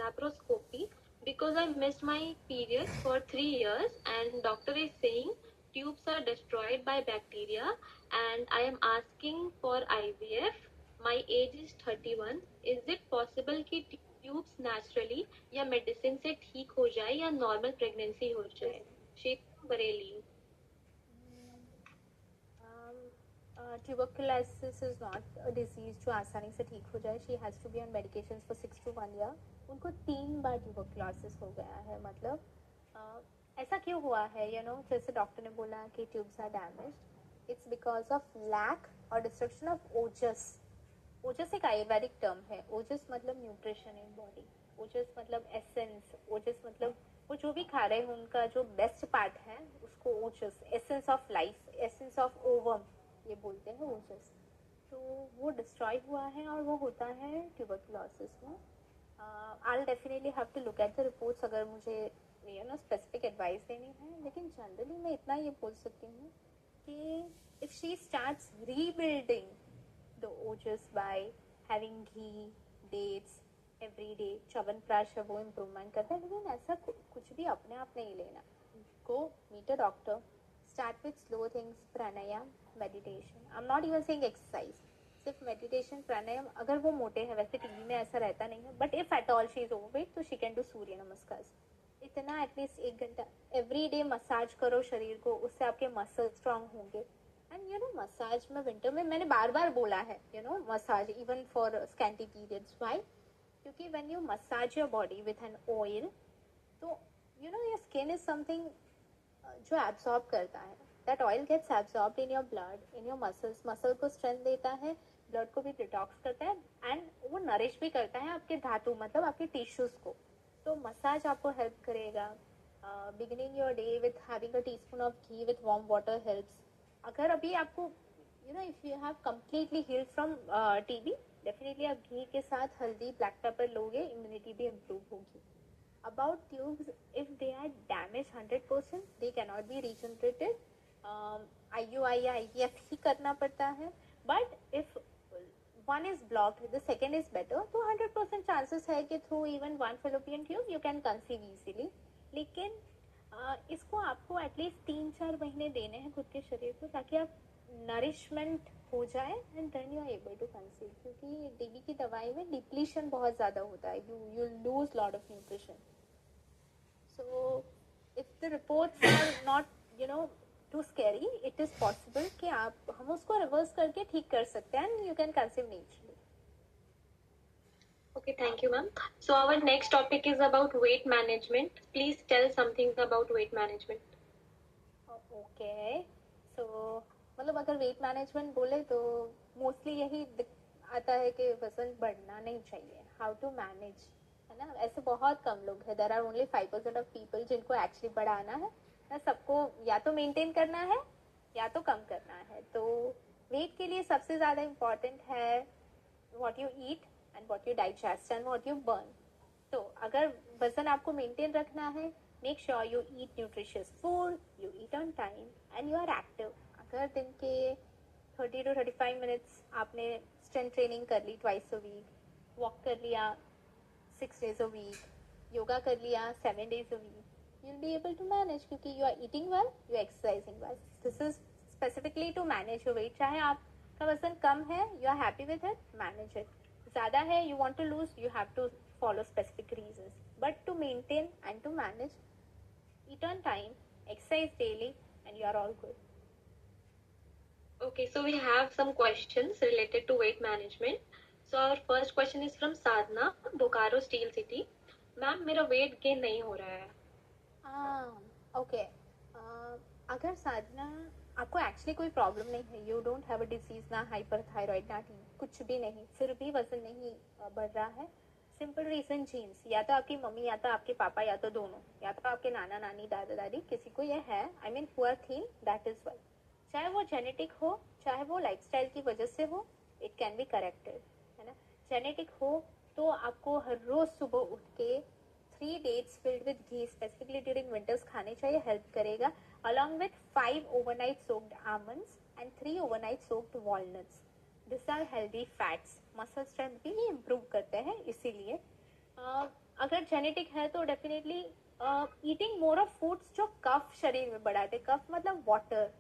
laparoscopy because I missed my periods for 3 years and doctor is saying tubes are destroyed by bacteria and I am asking for IVF. My age is 31. Is it possible कि tubes naturally या medicine से ठीक हो जाए या normal pregnancy हो जाए? Sheikh Bareilly. Tuberculosis is not a disease जो आसानी से ठीक हो जाए. She has to be on medication for 6 to 1 year. उनको 3 बार ट्यूबरकुलोसिस हो गया है. मतलब ऐसा क्यों हुआ है? जैसे डॉक्टर ने बोला कि tubes are damaged. It's because of lack or destruction of ojas. Ojas एक आयुर्वेदिक टर्म है. ओजस मतलब न्यूट्रिशन इन बॉडी. ओजस मतलब एसेंस. ओजस मतलब वो जो भी खा रहे हैं उनका जो बेस्ट पार्ट है उसको ojas, essence of life, essence of ovum ये बोलते हैं ओजस. तो वो डिस्ट्रॉय हुआ है और वो होता है ट्यूबरकुलोसिस में. I'll definitely have to look at the reports अगर मुझे स्पेसिफिक एडवाइस देनी है. लेकिन जनरली मैं इतना ये बोल सकती हूँ कि if she starts rebuilding the ojas by having ghee, dates every day, chyawanprash वो इम्प्रूवमेंट करता है. लेकिन ऐसा कुछ भी अपने आप नहीं लेना. Go meet a doctor. Start with slow things, pranayam, meditation. I'm not even saying exercise. सिर्फ मेडिटेशन, प्राणायाम. अगर वो मोटे हैं, वैसे टीवी में ऐसा रहता नहीं है, but if at all she is overweight तो शी कैन डू सूर्य नमस्कार. इतना एटलीस्ट 1 घंटा एवरी डे मसाज करो शरीर को. उससे आपके मसल स्ट्रांग होंगे. एंड मसाज में विंटर में मैंने बार बार बोला है massage even for scanty periods. Why? क्योंकि when you massage your body with an oil तो योर स्किन इज समथिंग जो एब्सॉर्ब करता है. That oil gets absorbed in your blood, in your muscles. Muscle को स्ट्रेंथ देता है, blood को भी डिटॉक्स करता है, एंड वो नरिश भी करता है आपके धातु मतलब आपके टिश्यूज को. तो मसाज आपको हेल्प करेगा. Beginning your day with having a teaspoon of ghee with warm water helps. अगर अभी आपको if you have completely healed from TB, definitely आप घी के साथ हल्दी, ब्लैक पेपर लोगे, इम्यूनिटी भी इम्प्रूव होगी. About tubes, if they are damaged 100%, they cannot be regenerated. IUI या IVF ही करना पड़ता है. But if one is blocked, the second is better, तो 100% chances है कि through even one fallopian tube you can conceive easily. लेकिन इसको आपको एटलीस्ट 3-4 महीने देने हैं खुद के शरीर को ताकि आप नरिशमेंट हो जाए and then you are able to conceive. क्योंकि टीबी की दवाई में डिप्लीशन बहुत ज़्यादा होता है. You lose lot of nutrition. So if the reports are not too scary, it is possible कि हम उसको रिवर्स करके ठीक कर सकते हैं and you can conceive naturally. Okay, thank you, ma'am. So our next topic is about weight management. Please tell something about weight management. Okay. So मतलब अगर वेट मैनेजमेंट बोले तो मोस्टली यही आता है कि वजन बढ़ना नहीं चाहिए. हाउ टू मैनेज है ना. ऐसे बहुत कम लोग हैं. There are only 5% of people जिनको एक्चुअली बढ़ाना है. ना सबको या तो मेंटेन करना है या तो कम करना है. तो वेट के लिए सबसे ज्यादा इम्पोर्टेंट है what you eat and what you digest and what you burn. तो अगर वजन आपको मेंटेन रखना है, make sure you eat nutritious food, you eat on time and you are active. अगर दिन के 30 to 35 मिनट्स आपने स्ट्रेंथ ट्रेनिंग कर ली ट्वाइस अ वीक, वॉक कर लिया 6 days a week, योगा कर लिया 7 days a week, you'll be able to manage क्योंकि you are eating well, you are exercising well. This is specifically to manage your weight. चाहे आपका वजन कम है, you are happy with it, manage it. ज़्यादा है, you want to lose, you have to follow specific reasons. But to maintain and to manage, eat on time, exercise daily, and you are all good. Okay, so we have some questions related to weight management. So our first question is from Sadhna, Bokaro Steel City. Ma'am मेरा weight gain नहीं हो रहा है. Okay. अगर साधना आपको actually कोई problem नहीं है, you don't have a disease, ना हाइपर थायराइड ना कुछ भी नहीं, फिर भी वजन नहीं बढ़ रहा है, सिंपल रीजन जीन्स, या तो आपकी मम्मी या तो आपके पापा या तो दोनों, या तो आपके नाना नानी दादा दादी, किसी को ये है, I mean poor thin, that is why. चाहे वो जेनेटिक हो चाहे वो लाइफस्टाइल की वजह से हो, इट कैन बी करेक्टेड, है ना। जेनेटिक हो तो आपको हर रोज सुबह उठ के 3 dates filled with ghee specifically during winters खाने चाहिए, हेल्प करेगा, along with 5 overnight soaked almonds and 3 overnight soaked walnuts. These are healthy fats. Muscle strength भी ये इम्प्रूव करते हैं, इसीलिए अगर जेनेटिक है तो definitely eating more of foods जो कफ शरीर में बढ़ाते, कफ मतलब वाटर,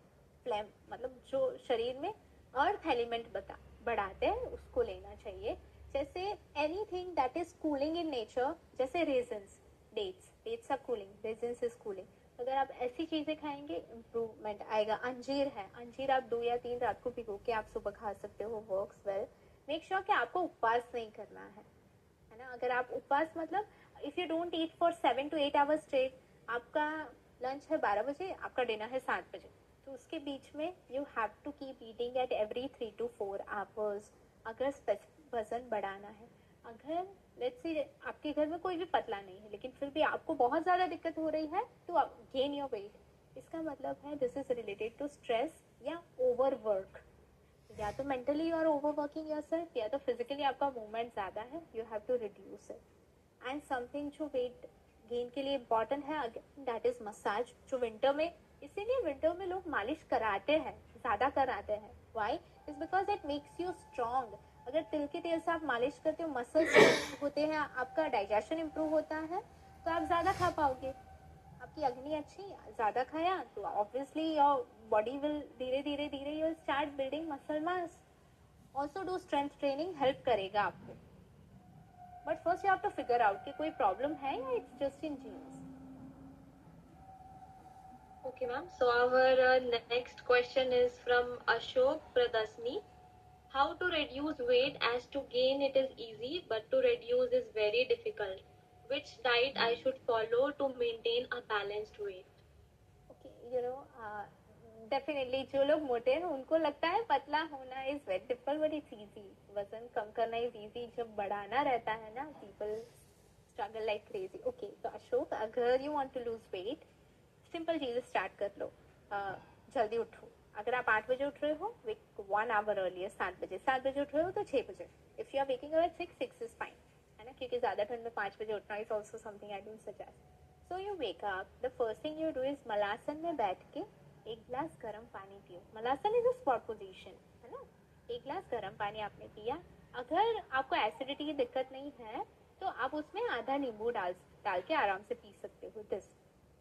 फ्लेम मतलब जो शरीर में अर्थ एलिमेंट बढ़ाते हैं, उसको लेना चाहिए। जैसे anything that is cooling in nature, जैसे raisins, dates are cooling, raisins is cooling. अगर आप ऐसी चीजें खाएंगे इम्प्रूवमेंट आएगा। अंजीर है, अंजीर आप 2 या 3 रात को भिगो के आप सुबह खा सकते हो, वर्क्स वेल। मेक श्योर कि आपको उपवास नहीं करना है ना। अगर आप उपवास मतलब if you don't eat for 7 to 8 hours straight, आपका लंच है 12 बजे, आपका डिनर है 7 बजे, तो उसके बीच में you have to keep eating at every 3 to 4 hours अगर वजन बढ़ाना है। अगर लेट्स से आपके घर में कोई भी पतला नहीं है लेकिन फिर भी आपको बहुत ज्यादा दिक्कत हो रही है तो आप गेन योर वेट, इसका मतलब है this is related to stress या ओवरवर्क। या तो mentally you are overworking yourself, या तो फिजिकली आपका मूवमेंट ज्यादा है, you have to reduce it. And something जो वेट गेन के लिए इम्पोर्टेंट है दैट इज मसाज, जो विंटर में, इसीलिए विंटर में लोग मालिश कराते हैं, ज्यादा कराते हैं। Why? Is because it makes you strong. अगर तिल के तेल से आप मालिश करते हो, मसल्स होते हैं, आपका डाइजेशन इंप्रूव होता है, तो आप ज्यादा खा पाओगे। आपकी अग्नि अच्छी, ज्यादा खाया तो ऑब्वियसली योर बॉडी विल धीरे धीरे धीरे you will start building muscle mass. Also do strength training, help करेगा आपको। But first you have to figure out कि कोई प्रॉब्लम है या it's just in genes. Okay, ma'am. So our next question is from Ashok Pradasni. How to reduce weight? As to gain it is easy, but to reduce is very difficult. Which diet I should follow to maintain a balanced weight? Okay, you know, definitely जो लोग मोटे हैं उनको लगता है पतला होना is very difficult, but it's easy. वजन कम करना इज इजी, जब बढ़ाना रहता है ना, people struggle like crazy. Okay, तो अशोक, अगर you want to lose weight, simple चीजें स्टार्ट कर लो। जल्दी उठो। अगर आप 8 बजे उठ रहे हो, वेक 1 आवर अर्लियर, 7 बजे उठ रहे हो तो 6 बजे। If you are waking up at 6 is fine, है ना, क्योंकि ज्यादा ठंड में 5 बजे उठना is also something I don't suggest. So you wake up, the first thing you do is malasana में बैठ के 1 गिलास गर्म पानी पियो। Malasana is a spot position, है ना। 1 गिलास गर्म पानी आपने पिया। अगर आपको एसिडिटी की दिक्कत नहीं है तो आप उसमें आधा नींबू डाल के आराम से पी सकते हो। This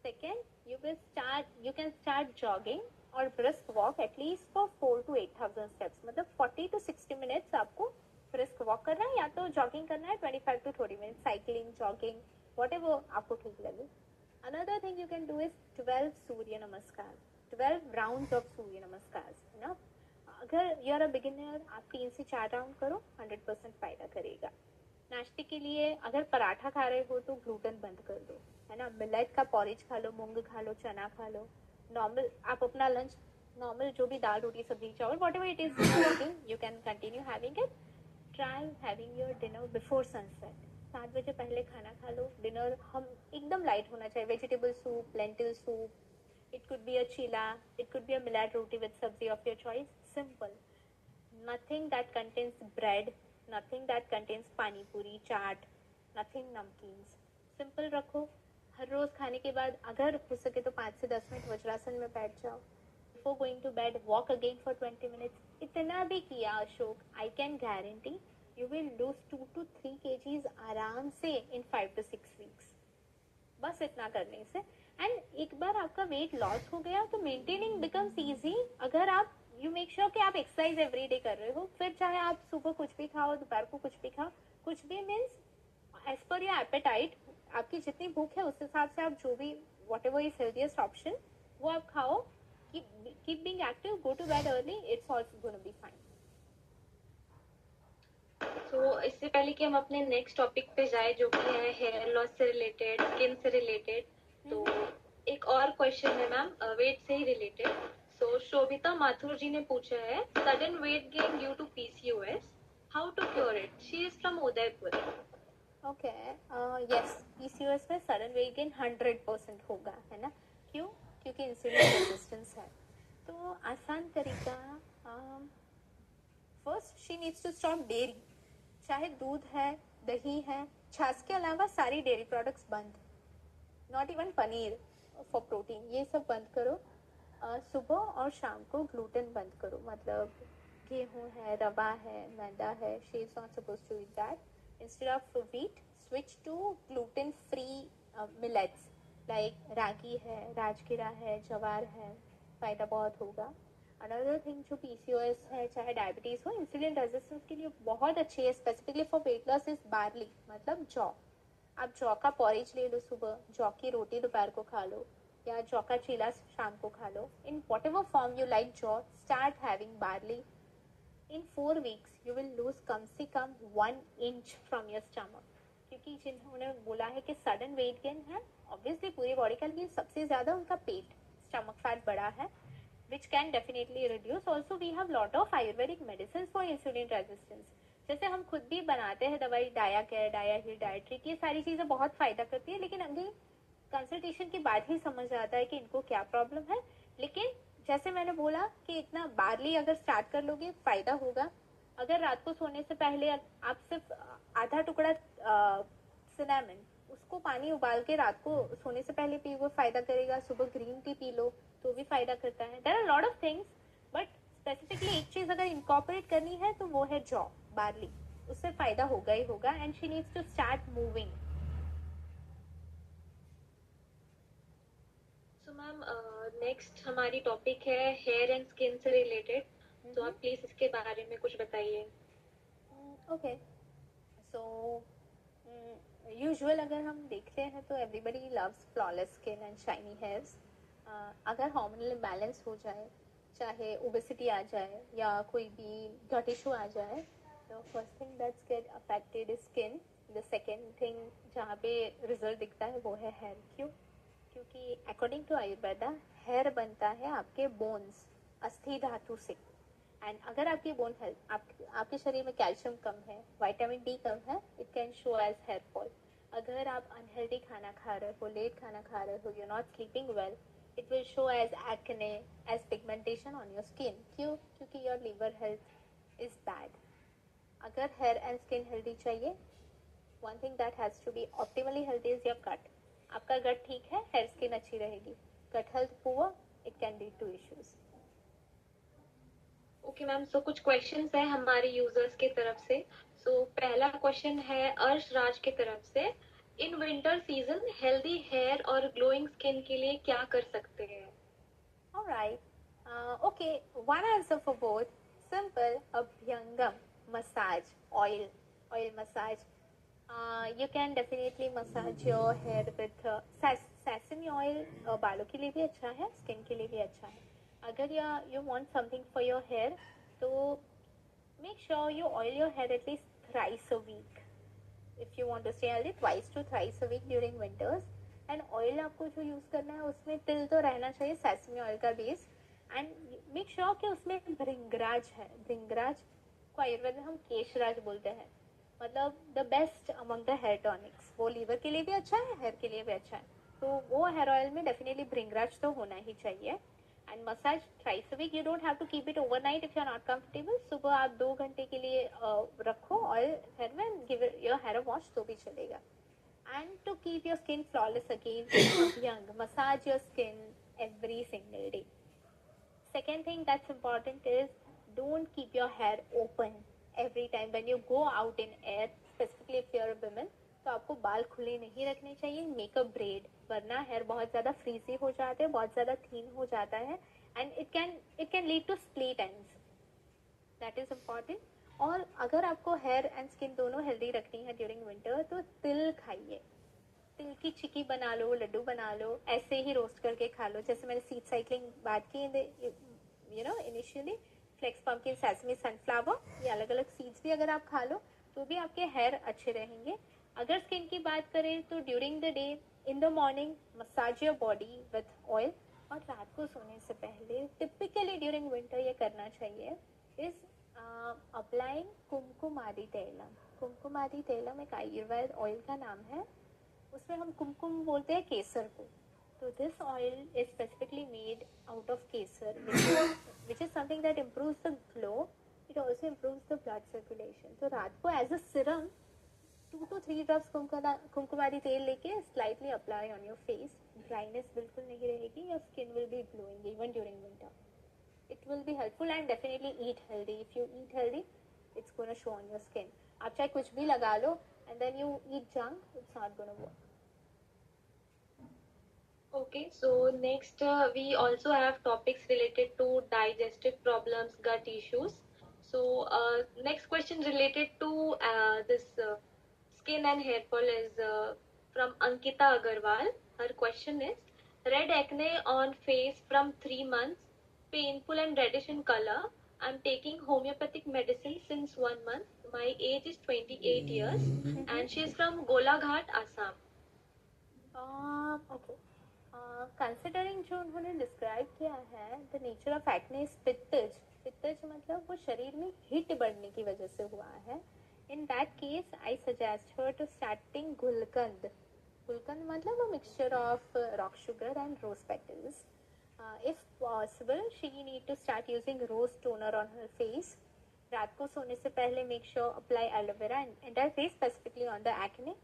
second, you can start jogging or brisk walk at least for 4 to 8,000 steps, मतलब 40 to 60 minutes आपको brisk walk करना है, या तो jogging करना है 25 to 30 minutes, cycling, jogging, whatever आपको ठीक लगे। Another thing you can do is 12 सूर्य नमस्कार, 12 rounds of सूर्य नमस्कार, है ना। अगर you are a beginner, आप 3 से 4 राउंड करो, 100% फायदा करेगा। नाश्ते के लिए अगर पराठा खा रहे हो तो ग्लूटेन बंद कर दो, है ना। मिलेट का पॉरेज खा लो, मूंग खा लो, चना खा लो। नॉर्मल आप अपना लंच नॉर्मल जो भी दाल रोटी सब्जी चावल whatever it is working, you can continue having it. Try having your dinner before sunset. 7 बजे पहले खाना खा लो। डिनर हम एकदम लाइट होना चाहिए, vegetable soup, lentil soup, it could be a chila, it could be a millet roti with sabzi of your choice, simple, nothing that contains bread, nothing that contains pani puri, chaat, nothing namkeens, simple रखो। हर रोज खाने के बाद अगर हो सके तो 5 से 10 minute vajrasana में बैठ जाओ। Before going to bed walk again for 20 minutes. इतना भी किया Ashok, I can guarantee you will lose 2 to 3 kgs आराम से इन 5 to 6 weeks। बस इतना करने से, एंड एक बार आपका वेट लॉस हो गया तो मेंटेनिंग बिकम्स इजी। अगर आप यू मेक श्योर कि आप एक्सरसाइज एवरी डे कर रहे हो, फिर चाहे आप सुबह कुछ भी खाओ, दोपहर को कुछ भी खाओ, कुछ भी means as per your appetite, आपकी जितनी भूख है उस हिसाब से आप जो भी whatever is healthiest option वो आप खाओ। Keep being active, go to bed early, it's also gonna be fine. तो इससे पहले कि हम अपने नेक्स्ट टॉपिक पे जाए जो कि है हेयर लॉस से रिलेटेड, स्किन से रिलेटेड, तो एक और क्वेश्चन है मैम वेट से ही रिलेटेड। सो शोभिता माथुर जी ने पूछा है, sudden weight gain due to PCOS, how to cure it? She is from Udaipur. Okay, yes, PCOS में सडन वेट गेन 100% होगा, है ना? क्यों? क्योंकि इंसुलिन रेजिस्टेंस है। तो आसान तरीका, first she needs to stop dairy. चाहे दूध है, दही है, छाछ के अलावा सारी डेयरी प्रोडक्ट्स बंद, not even paneer for protein, ये सब बंद करो। सुबह और शाम को ग्लूटेन बंद करो, मतलब गेहूं है, रवा है, मैदा है, she is not suppose to eat that. Instead of wheat, switch to gluten free millets like ragi है, राजगिरा है, जवार है, फायदा बहुत होगा। अनदर थिंग जो पीसीओएस है, चाहे डायबिटीज हो, इंसुलिन रेजिस्टेंस के लिए बहुत अच्छी है, specifically for weight loss, is barley, मतलब जौ। आप जौ का पॉरेज ले लो सुबह, जौ की रोटी दोपहर को खा लो, या जौ का चीला शाम को खा लो। In whatever form you like jau, start having barley. In 4 weeks you will lose कम से कम 1 inch फ्रॉम योर स्टमक। क्योंकि जिन्होंने बोला है कि सडन वेट गेन है, ऑब्वियसली पूरी बॉडी का लिए सबसे ज्यादा उनका पेट, स्टमक फैट बड़ा है, which can definitely reduce. Also we have lot of ayurvedic medicines for insulin resistance. जैसे हम खुद भी बनाते हैं दवाई, डाया केयर, डाया हील, डायट्रिक, ये सारी चीजें बहुत फायदा करती है, लेकिन अगले कंसल्टेशन के बाद ही समझ आता है कि इनको क्या प्रॉब्लम है। लेकिन जैसे मैंने बोला कि इतना बार्ली अगर स्टार्ट कर लोगे फायदा होगा। अगर रात को सोने से पहले आप सिर्फ आधा टुकड़ा सिनेमन, उसको पानी उबाल के रात को सोने से पहले पी, वो फायदा करेगा। सुबह ग्रीन टी पी लो तो भी फायदा करता है। There are lot of things, but specifically एक चीज अगर इनकॉर्पोरेट करनी है तो वो है जौ, बार्ली, उससे फायदा होगा ही होगा। And she needs to start moving. So ma'am, next हमारी टॉपिक है हेयर एंड स्किन से रिलेटेड, तो आप प्लीज इसके बारे में कुछ बताइए। ओके, सो यूजुअल अगर हम देखते हैं तो everybody loves flawless skin and shiny hairs. अगर हार्मोनल इम्बैलेंस हो जाए, चाहे ओबेसिटी आ जाए या कोई भी गट इशू आ जाए, तो first thing that's get affected is skin. The second thing जहाँ पे रिजल्ट दिखता है वो है हेयर। क्यों? क्योंकि अकॉर्डिंग टू आयुर्वेदा हेयर बनता है आपके बोन्स, अस्थि धातु से। एंड अगर आपकी बोन हेल्थ, आपके शरीर में कैल्शियम कम है, विटामिन डी कम है, it can show as hair fall. अगर आप अनहेल्दी खाना खा रहे हो, लेट खाना खा रहे हो, you not sleeping well, it will show as acne, as pigmentation on your skin. क्यों? क्योंकि your liver health is bad. अगर hair and skin healthy चाहिए, one thing that has to be optimally healthy is your gut. आपका gut ठीक है, hair skin अच्छी रहेगी. Gut health poor, it can lead to issues. Okay ma'am, so कुछ questions है हमारे यूजर्स के तरफ से। सो पहला क्वेश्चन है अर्श राज के तरफ से, in winter season healthy hair और ग्लोइंग स्किन के लिए क्या कर सकते हैं? Alright. Okay, one answer for both. Simple, Abhyangam massage, oil massage. You can definitely massage your hair with sesame oil. बालों के लिए भी अच्छा है, स्किन के लिए भी अच्छा है। अगर you want something for your hair, तो make sure you oil your hair at least thrice a week. If you want to stay healthy, twice to thrice a week during winters. And oil आपको जो use करना है उसमें तिल तो रहना चाहिए, सेसमी ऑयल का बेस। एंड मेक श्योर कि उसमें भृंगराज है। भृंगराज को आयुर्वेद में हम केशराज बोलते हैं, मतलब the best among the hair tonics. वो लीवर के लिए भी अच्छा है, हेयर के लिए भी अच्छा है, तो वो हेयर ऑयल में डेफिनेटली भृंगराज तो होना ही चाहिए। And massage thrice a week, you don't have to keep it overnight if you are not comfortable. सुबह आप 2 घंटे के लिए रखो ऑयल हेयर में, give your hair a wash तो भी चलेगा। And to keep your skin flawless again, young, massage your skin every single day. Second thing that's important is don't keep your hair open every time when you go out in air, specifically if you're a woman. तो आपको बाल खुले नहीं रखने चाहिए, make a bread, वरना hair बहुत ज़्यादा फ्रीजी हो जाते हैं, बहुत ज़्यादा थीन हो जाता है, and it can lead to split ends. That is important. और अगर आपको हेयर एंड स्किन दोनों हेल्दी रखनी है ड्यूरिंग विंटर, तो तिल खाइए। तिल की चिक्की बना लो, लड्डू बना लो, ऐसे ही रोस्ट करके खा लो। जैसे मैंने सीड साइकिलिंग बात की, initially flax pumpkin, sesame, sunflower, ये अलग अलग सीड्स भी अगर आप खा लो तो भी आपके हेयर अच्छे रहेंगे। अगर स्किन की बात करें तो during the day, in the morning massage your body with oil, और रात को सोने से पहले टिपिकली ड्यूरिंग विंटर ये करना चाहिए इज अप्लाइंग कुमकुमारी तैलम. कुमकुमारी तैलम एक आयुर्वेद ऑयल का नाम है. उसमें हम कुमकुम बोलते हैं केसर को. तो this oil is specifically made out of Kesar which is something that improves the glow. It also improves the blood circulation. तो रात को as a serum 2 to 3 drops kumkumadi तेल लेके slightly apply on your face. Dryness बिल्कुल नहीं रहेगी. Your skin will be glowing even during winter. It will be helpful and definitely eat healthy. If you eat healthy, it's going to show on your skin. आप चाहे कुछ भी लगा लो and then you eat junk, it's not going to work. Okay, so next we also have topics related to digestive problems, gut issues. So next question related to this skin and hair fall is from Ankita Agarwal. Her question is, red acne on face from 3 months, painful and reddish in color. I'm taking homeopathic medicine since 1 month. My age is 28 years and she is from Golaghat, Assam. Okay. Considering जो उन्होंने describe किया है the nature of acne is pittaj. पित्तज मतलब वो शरीर में heat बढ़ने की वजह से हुआ है. In that case I suggest her to starting gulkand. Gulkand मतलब वो mixture of rock sugar and rose petals. If possible she need to start using rose toner on her face. रात को सोने से पहले make sure apply aloe vera entire face specifically on the acne.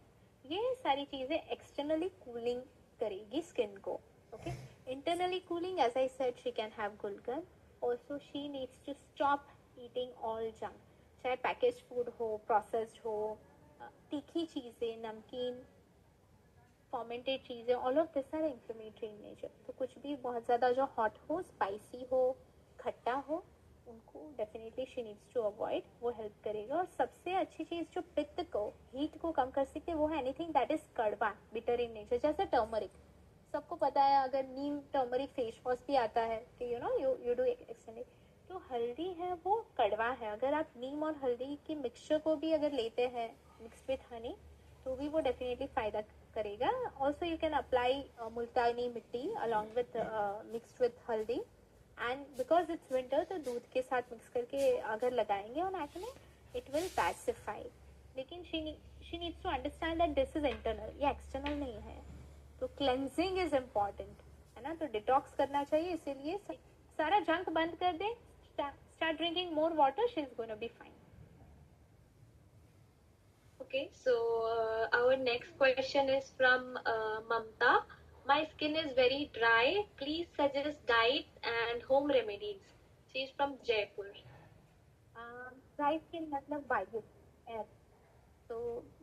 ये सारी चीजें एक्सटर्नली कूलिंग करेगी skin को. Okay, internally cooling as I said she can have gulkand. Also she needs to stop eating all junk. चाहे पैकेज फूड हो, processed हो, तीखी चीज़ें, नमकीन, फॉर्मेंटेड चीज़ें, all of this are inflammatory in nature. तो कुछ भी बहुत ज़्यादा जो हॉट हो, स्पाइसी हो, खट्टा हो, उनको definitely she needs to avoid. वो हेल्प करेगा. और सबसे अच्छी चीज़ जो पित्त को, हीट को कम कर सकती है वो है एनीथिंग दैट इज कड़वा, बिटर इन नेचर. जैसे टर्मरिक. सबको पता है अगर नीम टर्मरिक फेस वॉश भी आता है कि यू डू एक्सटेंडेड. तो हल्दी है वो कड़वा है. अगर आप नीम और हल्दी की मिक्सचर को भी अगर लेते हैं मिक्सड विथ हनी तो भी वो डेफिनेटली फायदा करेगा. Also you can apply multani mitti along with mixed with haldi. And because it's winter तो दूध के साथ मिक्स करके अगर लगाएंगे on acne it will pacify. लेकिन she needs to understand that this is internal, ये एक्सटर्नल नहीं है. तो क्लेंजिंग इज इम्पॉर्टेंट है ना. तो डिटॉक्स करना चाहिए. इसीलिए सारा जंक बंद कर दे, start drinking more water, she is gonna be fine. Okay, so our next question is from Mamta. My skin is very dry. Please suggest diet and home remedies. She is from Jaipur. Dry skin मतलब वायु, air. तो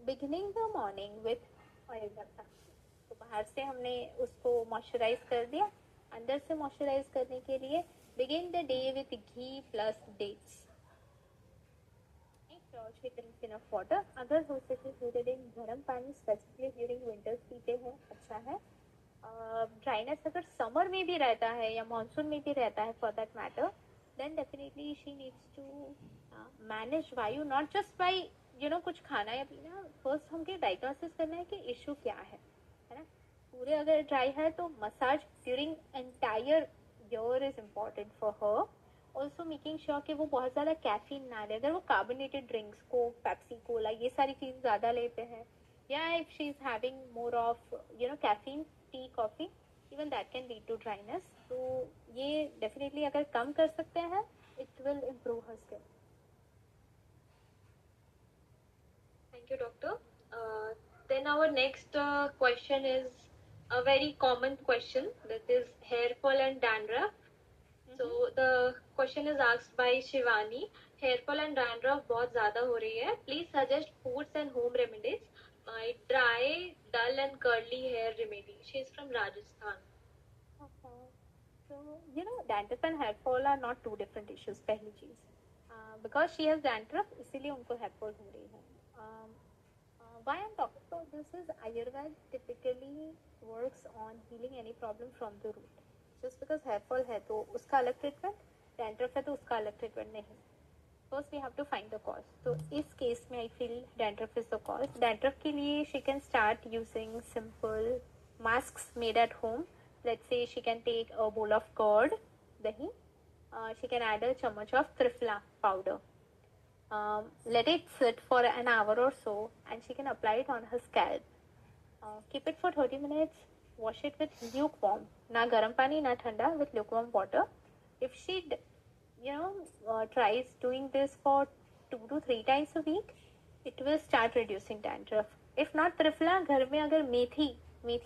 beginning the morning with oil रखा. तो बाहर से हमने उसको moisturise कर दिया. अंदर से मॉइस्चराइज करने के लिए begin the day with ghee plus dates. Enough water. अगर हो सके पूरे दिन गर्म पानी स्पेसिफिकली ड्यूरिंग विंटर्स पीते हैं, अच्छा है. ड्राइनेस अगर समर में भी रहता है या मानसून में भी रहता है for that matter, then definitely she needs to manage vayu not just by कुछ खाना या पीना. फर्स्ट हमको डायग्नोसिस करना है कि इशू क्या है ना. पूरे अगर ड्राई है तो massage during entire year is important for her. Also making sure कि वो बहुत ज़्यादा कैफीन ना ले. अगर वो carbonated drinks, Coke, Pepsi, cola, ये सारी चीज़ ज़्यादा लेते हैं, या if she is having more of caffeine, tea, coffee, even that can lead to dryness. तो ये डेफिनेटली अगर कम कर सकते हैं it will improve her skin. Thank you, doctor. Then our next question is a very common question, that is hair fall and dandruff. So the question is asked by Shivani. Hair fall and dandruff बहुत ज़्यादा हो रही है. Please suggest foods and home remedies. My dry, dull and curly hair remedy. She is from Rajasthan. Okay. So dandruff and hair fall are not two different issues. पहली चीज़, because she has dandruff इसीलिए उनको hair fall हो रही है. Why I'm talking about this is Ayurveda typically works on healing any problem from the root. Just because hair fall है तो उसका अलग ट्रीटमेंट, डैंड्रफ है तो उसका अलग ट्रीटमेंट नहीं. First we have to find the cause. तो इस केस में I feel dandruff is the cause. Dandruff के लिए she can start using simple masks made at home let's say she can take a bowl of curd, dahi. She can add a chammach of triphala powder. Let it sit for an hour or so, and she can apply it on her scalp. Keep it for 30 minutes. Wash it with lukewarm, na garam pani, na thanda, with lukewarm water. If she, tries doing this for 2 to 3 times a week, it will start reducing dandruff. If not triphala, घर में अगर मेथी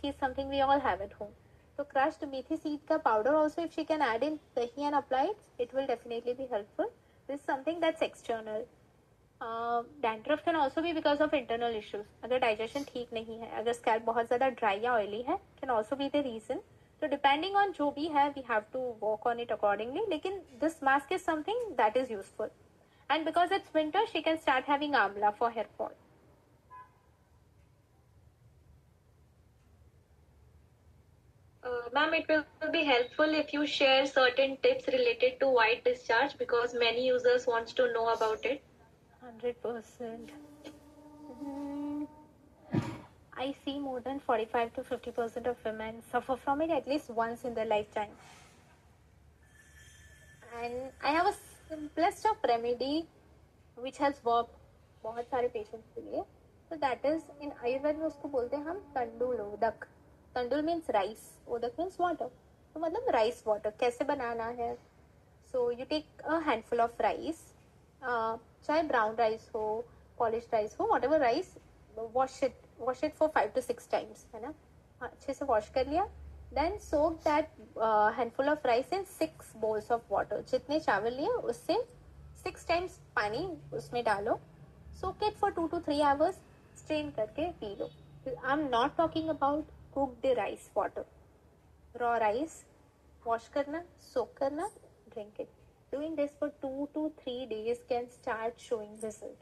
is something we all have at home. So crushed methi seed ka powder also, if she can add in dahi and apply it will definitely be helpful. This is something that's external. Dandruff can also be because of internal issues. अगर digestion ठीक नहीं है, अगर scalp बहुत ज़्यादा dry या oily है, can also be the reason. So depending on जो भी है, we have to work on it accordingly. लेकिन this mask is something that is useful. And because it's winter, she can start having amla for hair fall. Ma'am, it will be helpful if you share certain tips related to white discharge because many users wants to know about it. 100%. I see more than 45 to 50% of women suffer from it at least once in their lifetime. And I have a simplest of remedy which has worked बहुत सारे patients के लिए. So that is, in Ayurveda में उसको बोलते हैं हम तंडुल उदक. तंडुल means rice, उदक means water. तो मतलब rice water कैसे बनाना है? So you take a handful of rice, चाहे brown rice हो, polished rice हो, whatever rice, wash it for 5 to 6 times, है ना? अच्छे से wash कर लिया. Then soak that handful of rice in 6 bowls of water. जितने चावल लिए उससे 6 times पानी उसमें डालो. Soak it for 2 to 3 hours. Strain करके P low. I'm not talking about cooked rice water. Raw rice, wash करना, soak करना, drink it. Doing this for 2 to 3 days can start showing result.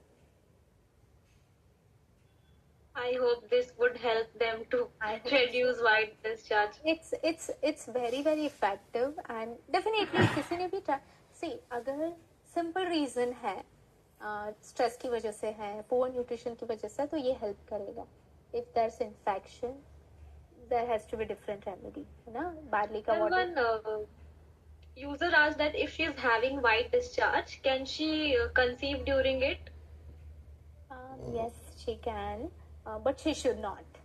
I hope this would help them to reduce white discharge. It's very very effective and definitely किसी ने भी see अगर simple reason है, stress की वजह से है, poor nutrition की वजह से, तो ये हेल्प करेगा. If there is infection, there has to be different remedy, है ना? बार्ली का water. User asked that if she is having white discharge, can she conceive during it? Yes, she can, but she should not.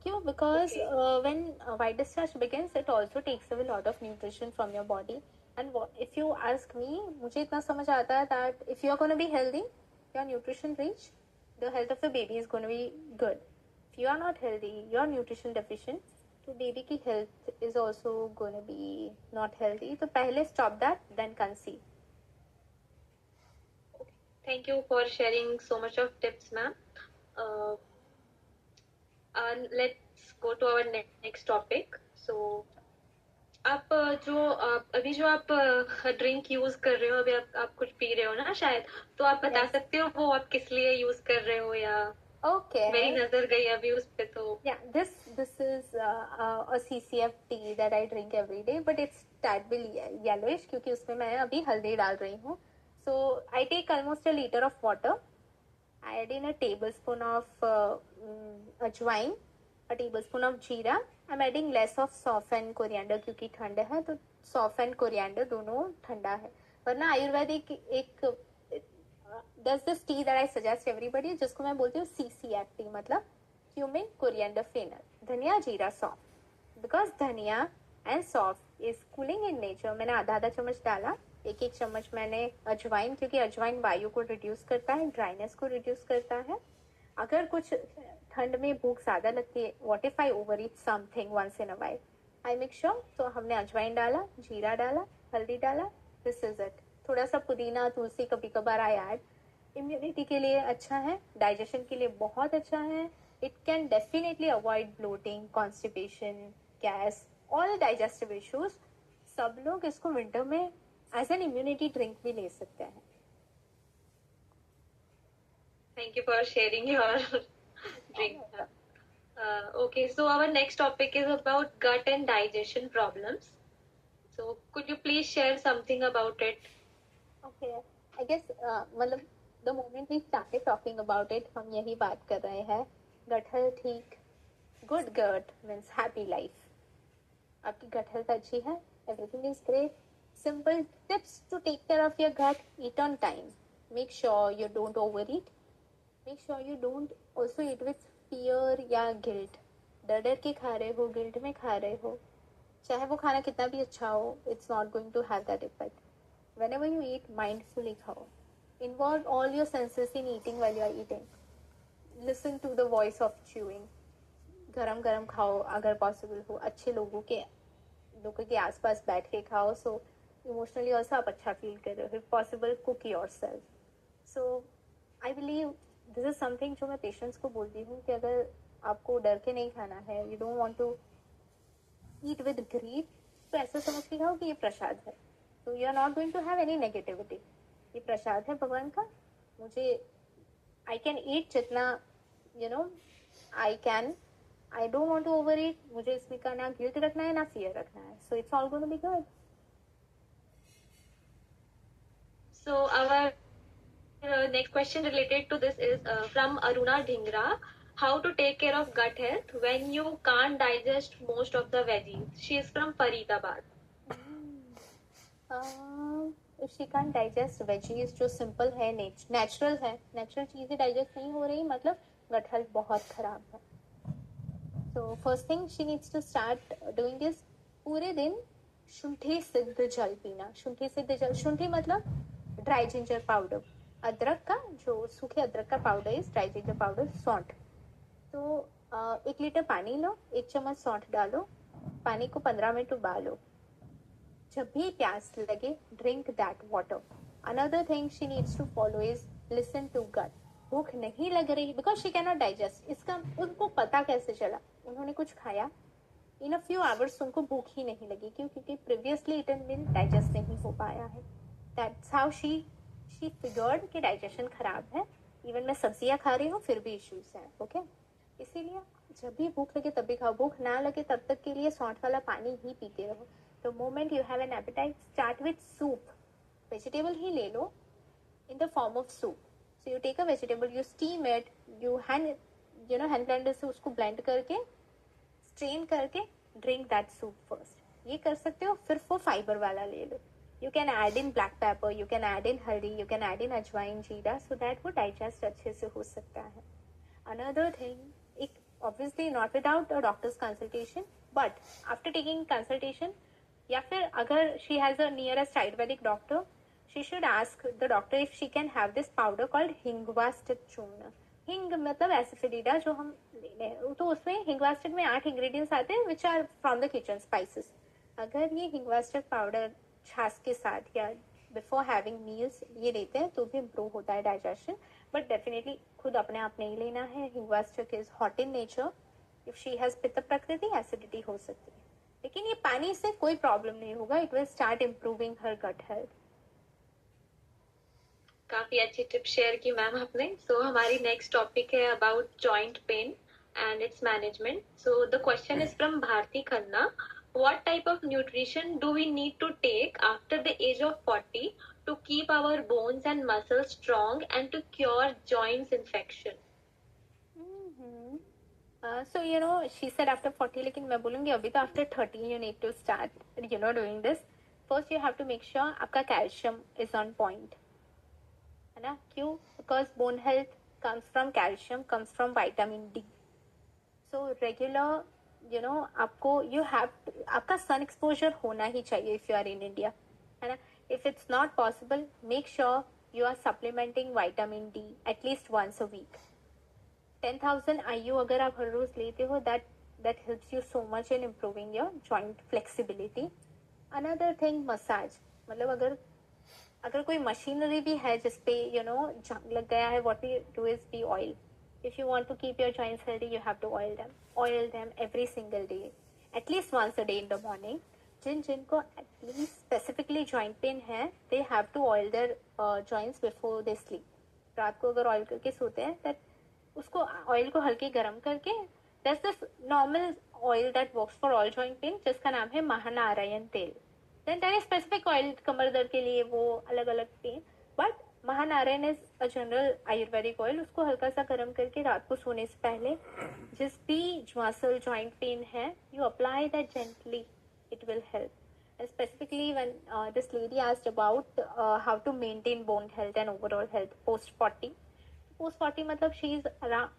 क्यों? Because when white discharge begins, it also takes away a lot of nutrition from your body. And if you ask me, मुझे इतना समझ आता है that if you are going to be healthy, your nutrition rich, the health of the baby is going to be good. If you are not healthy, you are nutrition deficient, तो baby की health is also going to be not healthy. तो पहले stop that, then conceive. Thank you for sharing so much of tips, ma'am. Let's go to our next topic. So आप अभी जो आप drink use कर रहे हो, अभी आप कुछ पी रहे हो ना शायद, तो आप बता सकते हो वो आप किस लिए यूज कर रहे हो? या मेरी नजर गई अभी उस पे. तो this is a CCF tea that I drink every day, but it's tad bit yellowish क्योंकि उसमें मैं अभी हल्दी डाल रही हूँ. So I take almost a liter of water. I add in a tablespoon of ajwain, a tablespoon of jeera. I'm adding less of सौंफ and coriander क्योंकि ठंड है, तो सौंफ and coriander दोनों ठंडा है. वरना आयुर्वेदिक एक does this tea that I suggest everybody, जिसको मैं बोलती हूँ CCF tea, मतलब cumin, coriander, fennel, धनिया, जीरा, सौंफ. Because धनिया and सौंफ is cooling in nature. मैंने आधा चम्मच डाला. एक चम्मच मैंने अजवाइन, क्योंकि अजवाइन वायु को रिड्यूस करता है, ड्राइनेस को रिड्यूस करता है. अगर कुछ ठंड में भूख ज्यादा लगती है, what if I over eat something once in a while, I make sure. तो हमने अजवाइन डाला, जीरा डाला, हल्दी डाला, दिस इज इट. थोड़ा सा पुदीना, तुलसी कभी कभार आई ऐड. इम्यूनिटी के लिए अच्छा है, डाइजेशन के लिए बहुत अच्छा है. It can definitely avoid bloating, constipation, gas, all digestive issues. सब लोग इसको विंटर में एज एन इम्यूनिटी ड्रिंक भी ले सकते हैं. Thank you for sharing your drink. Okay, so our next topic is about gut and digestion problems. So could you please share something about it? Okay, I guess मतलब the moment we started talking about it, हम यही बात कर रहे हैं. Gut health ठीक, good gut means happy life. आपकी गट health अच्छी है, everything is great. Simple tips to take care of your gut: eat on time, make sure you don't over eat, make sure you don't also eat with fear या गिल्ट. डर डर के खा रहे हो, गिल्ट में खा रहे हो, चाहे वो खाना कितना भी अच्छा हो, it's not going to have that effect. whenever you eat, mindfully खाओ. Involve all your senses in eating while you are eating. Listen to the voice of chewing. गरम गरम खाओ अगर पॉसिबल हो, अच्छे लोगों के आसपास बैठ के खाओ, सो इमोशनली ऑल्सो आप अच्छा फील कर रहे हो. If possible cook your self. So I believe this is something जो मैं पेशेंट्स को बोलती हूँ कि अगर आपको डर के नहीं खाना है, you don't want to eat with greed, तो ऐसा समझ के खाओ कि ये प्रसाद है. तो you are not going to have any negativity. ये प्रसाद है भगवान का, मुझे आई कैन ईट जितना I can. I don't want to over eat. मुझे इसमें का ना गिल्ट रखना है ना फियर रखना है. So it's all going to be good. So our next question related to this is from Aruna Dhingra. How to take care of gut health when you can't digest most of the veggies? She is from Faridabad. If she can't digest veggies जो simple है, natural है, natural चीजें digest नहीं हो रही, मतलब gut health बहुत खराब है. तो first thing she needs to start doing this: पूरे दिन शुंठी सिद्ध जल पीना. शुंठी सिद्ध जल, शुंठी मतलब ड्राई जिंजर पाउडर, अदरक का जो सूखे अदरक का powder is dry ginger powder. सौंठ. तो 1 लीटर पानी लो, 1 चम्मच सौंठ डालो, पानी को 15 मिनट उबालो. जब भी प्यास लगे, drink that water. Another thing she needs to follow is listen to gut. भूख नहीं लग रही because she can not digest. इसका उनको पता कैसे चला? उन्होंने कुछ खाया, इन अ फ्यू आवर्स उनको भूख ही नहीं लगी. क्यों? क्योंकि प्रीवियसली इटन मिल डाइजेस्ट नहीं हो पाया है. दैट्स हाउ शी फिगर्ड कि डाइजेशन खराब है. इवन मैं सब्जियां खा रही हूँ फिर भी इश्यूज है. ओके, इसीलिए जब भी भूख लगे तब भी खाओ, भूख ना लगे तब तक के लिए सौंठ वाला पानी ही पीते रहो. The moment you have an appetite, start with soup. Vegetable ही ले लो in the form of soup. So you take a vegetable, you steam it, you hand blender से उसको blend करके, strain करके, drink that soup first. ये कर सकते हो. फिर वो fiber वाला ले लो. You can add in black pepper, you can add in haldi, you can add in ajwain, jeera, so that वो digest अच्छे से हो सकता है. Another thing, obviously not without a doctor's consultation, but after taking consultation, या फिर अगर she has a nearest ayurvedic doctor, she should ask the doctor if she can have this powder called hingvastak churna. हिंग मतलब एसिफिलिडा जो हम लेने हैं, तो उसमें हिंगवास्टिक में 8 इंग्रेडिएंट्स आते हैं which are from the kitchen spices. अगर ये हिंगवास्टिक पाउडर छाछ के साथ या बिफोर हैविंग मील्स ये लेते हैं तो भी इम्प्रूव होता है डाइजेशन. बट डेफिनेटली खुद अपने आप नहीं लेना है. Hingvastak is hot in nature. If she has pitta prakriti, acidity हो सकती है, लेकिन ये पानी से कोई प्रॉब्लम नहीं होगा. It will start improving her gut health. काफी अच्छी टिप शेयर की मैम आपने. सो हमारी नेक्स्ट टॉपिक है about joint pain and its management. So the question is from Bharti Khanna. What type of nutrition do we need to take after the age of 40 to keep our bones and muscles strong and to cure joints infection? So she said after 40, लेकिन मैं बोलूँगी अभी तो after 30 you need to start doing this. First you have to make sure आपका calcium is on point, है ना? क्यों? Because bone health comes from calcium, comes from vitamin D. So regular आपको आपका sun exposure होना ही चाहिए if you are in India, है ना? If it's not possible, make sure you are supplementing vitamin D at least once a week. 10,000 IU अगर आप हर रोज लेते हो, that helps you so much in improving your joint flexibility. Another thing, massage. मतलब अगर कोई machinery भी है जिसपे जंग लग गया है, what we do is we oil. If you want to keep your joints healthy, you have to oil them. Oil them every single day, at least once a day in the morning. जिनको at least specifically joint pain है, they have to oil their joints before they sleep. रात को अगर oil करके सोते हैं, that उसको oil को हल्के गरम करके, that's the normal oil that works for all joint pain, जिसका नाम है महानारायण तेल. Then there is specific oil कमर दर्द के लिए, वो अलग अलग pain, but Mahanarayan is a general Ayurvedic oil. उसको हल्का सा गर्म करके रात को सोने से पहले जिस भी मसल जॉइंट पेन है, you apply that gently it will help. And specifically when this lady asked about how to maintain bone health and overall health post 40. Post 40 मतलब she is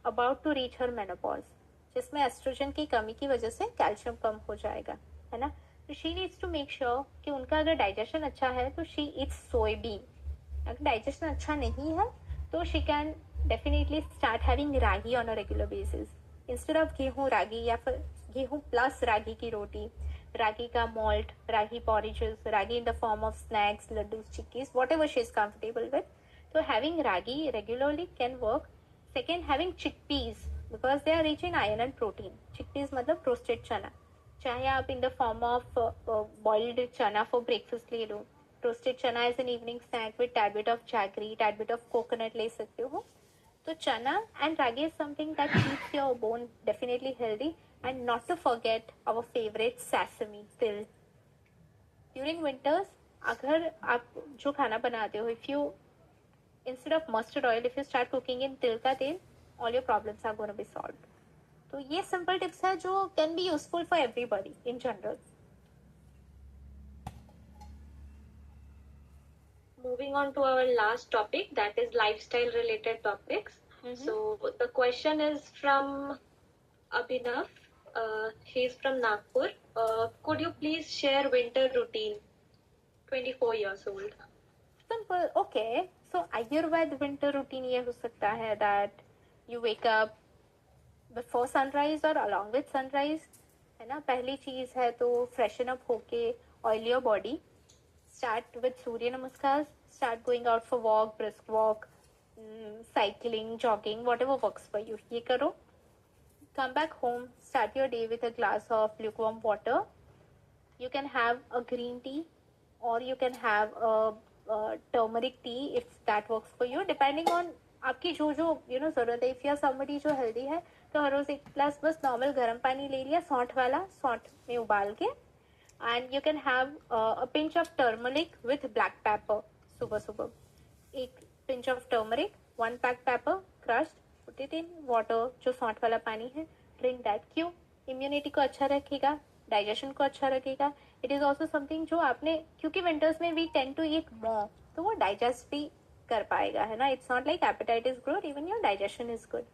about to reach her menopause, जिसमें estrogen की कमी की वजह से calcium कम हो जाएगा, है ना. तो she needs to make sure कि उनका अगर डाइजेशन अच्छा है तो शी इट्स सोयाबीन. अगर डाइजेशन अच्छा नहीं है तो she can definitely start having ragi on a regular basis instead of गेहूं रागी, या फिर गेहूं प्लस रागी की रोटी, रागी का malt, ragi porridges, ragi in the form of snacks, laddoo, chikkis, whatever she is comfortable with. So having ragi regularly can work. Second, having chickpeas because they are rich in iron and protein. Chickpeas मतलब roasted चना, चाहे आप in the form of boiled चना for breakfast ले लो, roasted चना as an evening snack with tad bit of jaggery, tad bit of coconut ले सकते हो. तो चना and ragi is something that keeps your bone definitely healthy. And not to forget our favorite sesame, तिल. During winters अगर आप जो खाना बनाते हो, if you instead of mustard oil, if you start cooking in तिल का तेल, all your problems are going to be solved. तो ये simple tips है जो can be useful for everybody in general. Moving on to our last topic, that is lifestyle related topics. So the question is from Abhinav. He's from Nagpur. Could you please share winter routine? 24 years old. Simple. Okay. So Ayurveda winter routine ये हो सकता है that you wake up before sunrise or along with sunrise, है ना. पहली चीज है तो freshen up होके oil your body. Start with सूर्य नमस्कार. Start going out for walk, brisk walk, cycling, jogging, whatever works for you. ये करो. Come back home. Start your day with a glass of lukewarm water. You can have a green tea or you can have a turmeric tea if that works for you, depending on आपकी जो जो जरूरत है. If you are somebody जो healthy है तो हर रोज एक glass बस नॉर्मल गर्म पानी ले लिया, सौंठ वाला, सौंठ में उबाल के. And you can have a pinch of turmeric with black pepper. सुबह सुबह एक pinch of turmeric, 1 black pepper crushed, put it in water, जो सौंठ वाला पानी है, ड्रिंक दैट. क्यों? इम्यूनिटी को अच्छा रखेगा, डाइजेशन को अच्छा रखेगा. इट इज ऑल्सो समथिंग जो आपने, क्योंकि विंटर्स में we tend to eat more, तो वो डाइजेस्ट भी कर पाएगा, है ना. It's not like appetite is good, even your digestion is good.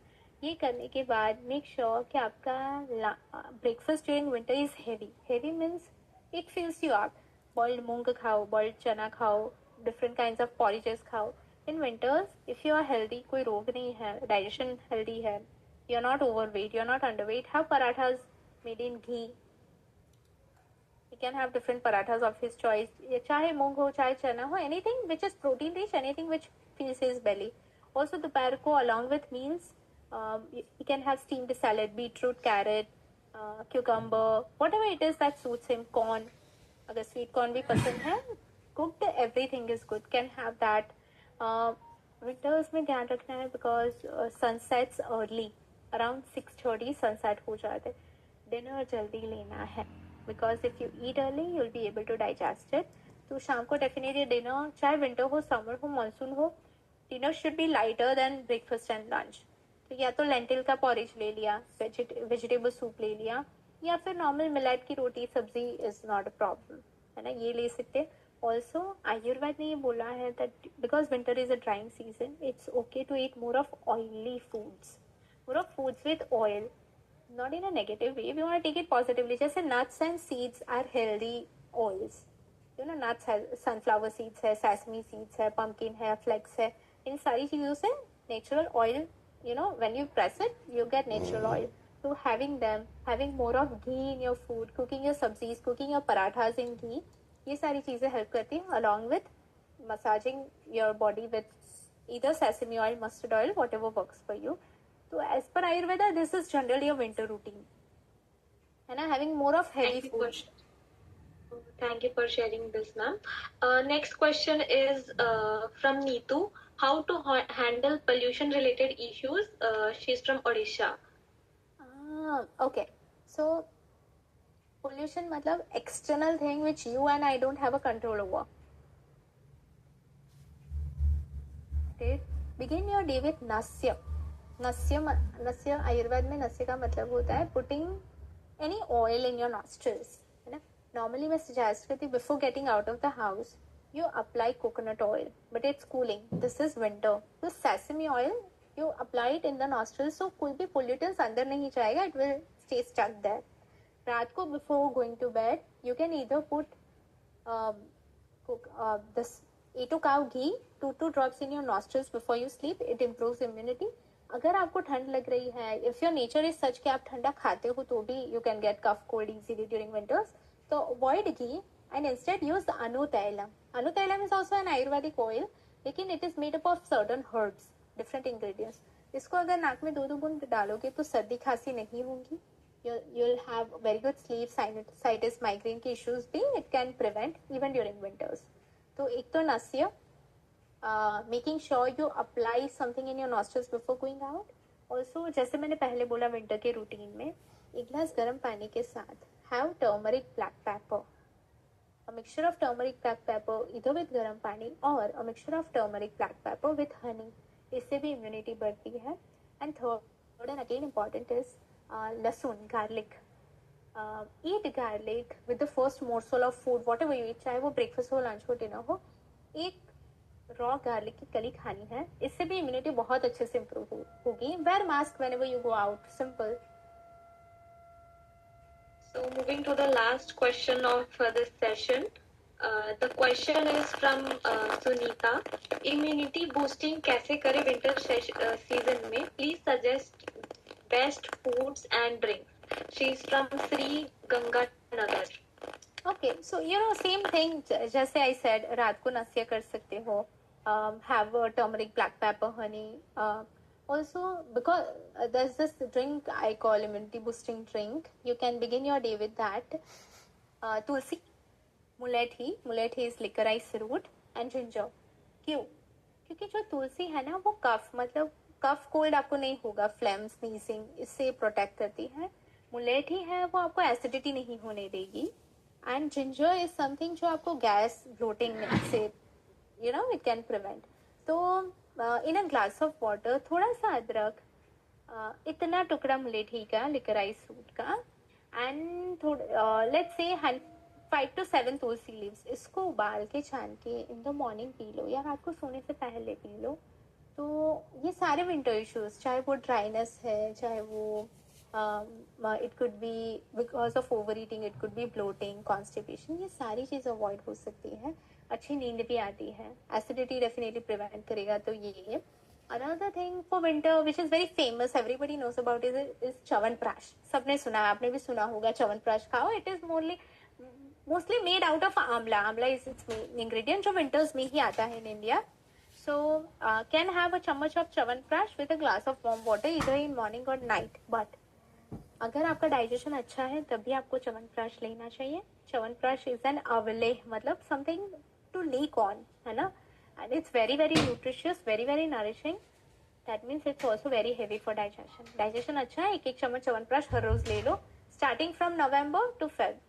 ये करने के बाद मेक श्योर कि आपका breakfast during winter is heavy. Heavy means it fills you up. Boiled मूंग खाओ, बॉइल्ड चना खाओ, डिफरेंट काइंड्स ऑफ पॉरिजेस खाओ. In winters if you are healthy, कोई रोग नहीं है, डाइजेशन हेल्दी है, you are not overweight, you are not underweight, have parathas made in ghee. You can have different parathas of his choice. चाहे मूंग हो, चाहे चना हो, anything which is protein rich, anything which fills his belly. Also दोपहर को along with meals, you can have steamed salad, beetroot, carrot, cucumber, whatever it is that suits him. Corn, अगर sweet corn भी पसंद है, cooked everything is good. Can have that. Winters में ध्यान रखना है because sunsets early, around 6:30 sunset हो जाते. Dinner जल्दी लेना है. Because if you eat early, you'll be able to digest it. तो शाम को definitely dinner, चाहे विंटर हो, समर हो, मानसून हो, dinner should be lighter than breakfast and lunch. तो या तो lentil का porridge ले लिया, vegetable soup ले लिया, या फिर normal millet की रोटी सब्जी is not a problem, है ना. ये ले सकते. Also Ayurveda ने ये बोला है that because winter is a drying season, it's okay to eat more of oily foods, more of foods with oil. Not in a negative way, we want to take it positively. जैसे nuts and seeds are healthy oils. Nuts है, sunflower seeds है, sesame seeds है, pumpkin है, flax है. इन सारी चीजों से natural oil, when you press it, you get natural oil. So having them, having more of ghee in your food, cooking your sabzis, cooking your parathas in ghee, ये सारी चीजें help करती हैं, along with massaging your body with either sesame oil, mustard oil, whatever works for you. So as per Ayurveda, this is generally a winter routine. And I'm having more of heavy food. Thank you for sharing this, ma'am. Next question is from Neetu. How to handle pollution-related issues? She's from Odisha. Okay. So pollution मतलब external thing which you and I don't have a control over. Okay. Begin your day with nasya. नस्य Ayurveda में नस्य का मतलब होता है putting any oil in your nostrils, है ना. Normally मैं suggest करती before getting out of the house you apply coconut oil, but it's cooling. This is winter. So sesame oil, you apply it in the nostrils, so कोई भी pollutants अंदर नहीं जाएगा. It will stay stuck there. रात को before going to bed, you can either put this A2 cow ghee, 2 drops in your nostrils before you sleep. It improves immunity. अगर आपको ठंड लग रही है, if your nature is such कि आप ठंडा खाते हो तो भी you can get cough cold easily during winters. So avoid ghee and instead use the Anu Tailam. Anu Tailam is also an Ayurvedic oil, लेकिन it is made up of certain herbs, different ingredients. इसको अगर नाक में 2 बूंद डालोगे तो सर्दी खांसी नहीं होगी. You'll have very good sleep, sinusitis, migraine के issues भी it can prevent even during winters. तो एक तो नस्य, making sure you apply something in your nostrils before going out. Also जैसे मैंने पहले बोला winter के रूटीन में एक गिलास गर्म पानी के साथ have turmeric black pepper. A mixture of turmeric black pepper either with garam pani or a mixture of turmeric black pepper with honey. इससे भी immunity बढ़ती है. And third and again important is लहसुन, garlic. Eat garlic with the first morsel of food, whatever you eat, चाहे वो breakfast हो, lunch हो, dinner हो. एक raw garlic की कली खानी है. इससे भी immunity बहुत अच्छे से improve होगी. Wear mask whenever you go out. Simple. So moving to the last question of this session. The question is from Sunita. Immunity boosting कैसे करें winter season में? Please suggest best foods and drinks. She is from Sri Ganganagar. Okay, so you know same thing. जैसे I said, रात को नस्य कर सकते हो. Have a turmeric, black pepper, honey. Also, because there's this drink I call immunity boosting drink. You can begin your day with that. Tulsi, mulethi is licorice root and ginger. क्यों? क्योंकि जो तुलसी है ना वो कफ मतलब कफ कोल्ड आपको नहीं होगा, फ्लेम स्नीजिंग इससे प्रोटेक्ट करती है. मुलेठी है वो आपको एसिडिटी नहीं होने देगी. एंड जिंजर इज समथिंग जो आपको गैस ब्लोटिंग से you know it can prevent. तो इन अ ग्लास ऑफ वाटर थोड़ा सा अदरक, इतना टुकड़ा मुलेठी का, लिकराइस रूट का, and let's say 5 to 7 Tulsi leaves. इसको उबाल के छान के in the morning P low या रात को सोने से पहले पी लो. तो ये सारे विंटर इश्यूज, चाहे वो ड्राइनेस है, चाहे वो it could be because of over eating, it could be bloating, constipation, ये सारी चीज़ अवॉइड हो सकती है. अच्छी नींद भी आती है. एसिडिटी डेफिनेटली प्रिवेंट करेगा. तो ये another thing for winter which is very famous, everybody knows about is chyawanprash. सबने सुना है, आपने भी सुना होगा. च्यवनप्राश खाओ. It is mostly made out of आंवला. आंवला इज इट्स मेन इंग्रेडिएंट जो विंटर्स में ही आता है in India. So can have a chammach of chyawanprash with a glass of warm water either in morning or night. But अगर आपका digestion अच्छा है तभी आपको च्यवनप्राश लेना चाहिए. च्यवनप्राश इज एन अवले, मतलब समथिंग टू लीक ऑन, है ना. And it's very very nutritious, very very nourishing. That means it's also very heavy for digestion. Digestion अच्छा है, एक चम्मच च्यवनप्राश हर रोज ले लो, starting from November to Feb.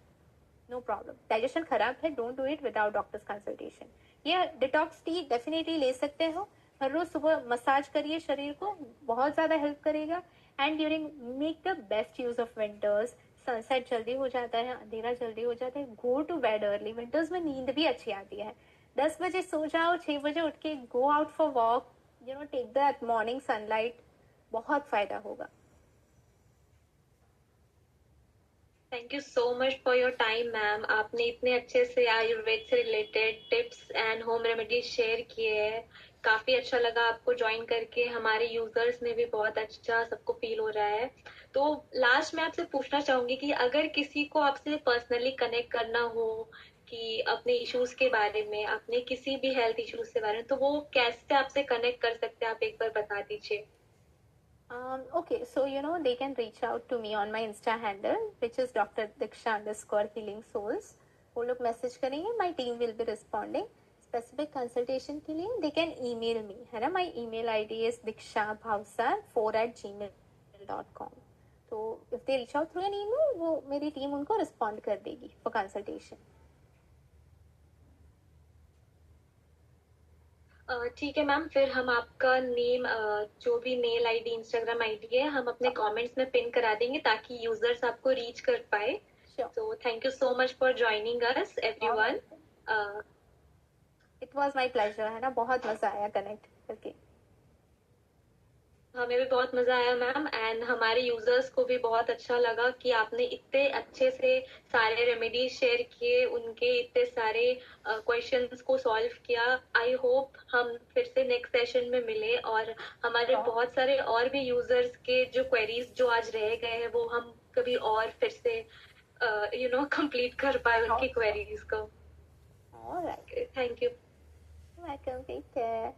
No problem. Digestion खराब है, don't do it without doctor's consultation. ये डिटॉक्स टी डेफिनेटली ले सकते हो. हर रोज सुबह मसाज करिए शरीर को, बहुत ज्यादा हेल्प करेगा. And during make the best use of winters. Sunset जल्दी हो जाता है, अंधेरा जल्दी हो जाता है. Go to bed early. Winters में नींद भी अच्छी आती है. 10 बजे सो जाओ, 6 बजे उठ के go out for walk, you know, take that morning sunlight. बहुत फायदा होगा. Thank you so much for your time ma'am. आपने इतने अच्छे से आयुर्वेद से related tips and home remedies शेयर किए हैं. काफी अच्छा लगा आपको ज्वाइन करके. हमारे यूजर्स में भी बहुत अच्छा सबको फील हो रहा है. तो लास्ट में आपसे पूछना चाहूंगी कि अगर किसी को आपसे पर्सनली कनेक्ट करना हो कि अपने इश्यूज के बारे में, अपने किसी भी हेल्थ इश्यूज के बारे में, तो वो कैसे आपसे कनेक्ट कर सकते हैं, आप एक बार बता दीजिए. Okay, so you know they can reach out to me on my Insta handle, which is Dr. Diksha_Healing Souls. वो लोग मैसेज करेंगे, my team will be responding. Specific consultation के लिए they can email me, है ना. My email ID is dikshabhavsar4@gmail.com. तो if they reach out through an email, वो मेरी टीम उनको respond कर देगी for consultation. ठीक है मैम. फिर हम आपका नेम, जो भी मेल आईडी, इंस्टाग्राम आईडी है, हम अपने कमेंट्स में पिन करा देंगे ताकि यूजर्स आपको रीच कर पाए. Sure. So thank you so much for joining us, everyone. It was my pleasure, है ना, बहुत मजा आया कनेक्ट करके. हमें भी बहुत मजा आया मैम, एंड हमारे यूजर्स को भी बहुत अच्छा लगा कि आपने इतने अच्छे से सारे रेमेडीज शेयर किए, उनके इतने सारे क्वेश्चंस को सॉल्व किया. आई होप हम फिर से नेक्स्ट सेशन में मिले और हमारे बहुत सारे और भी यूजर्स के जो क्वेरीज जो आज रह गए हैं वो हम कभी और फिर से कंप्लीट कर पाए उनकी क्वेरीज को. All right. Thank you. Welcome. Take care.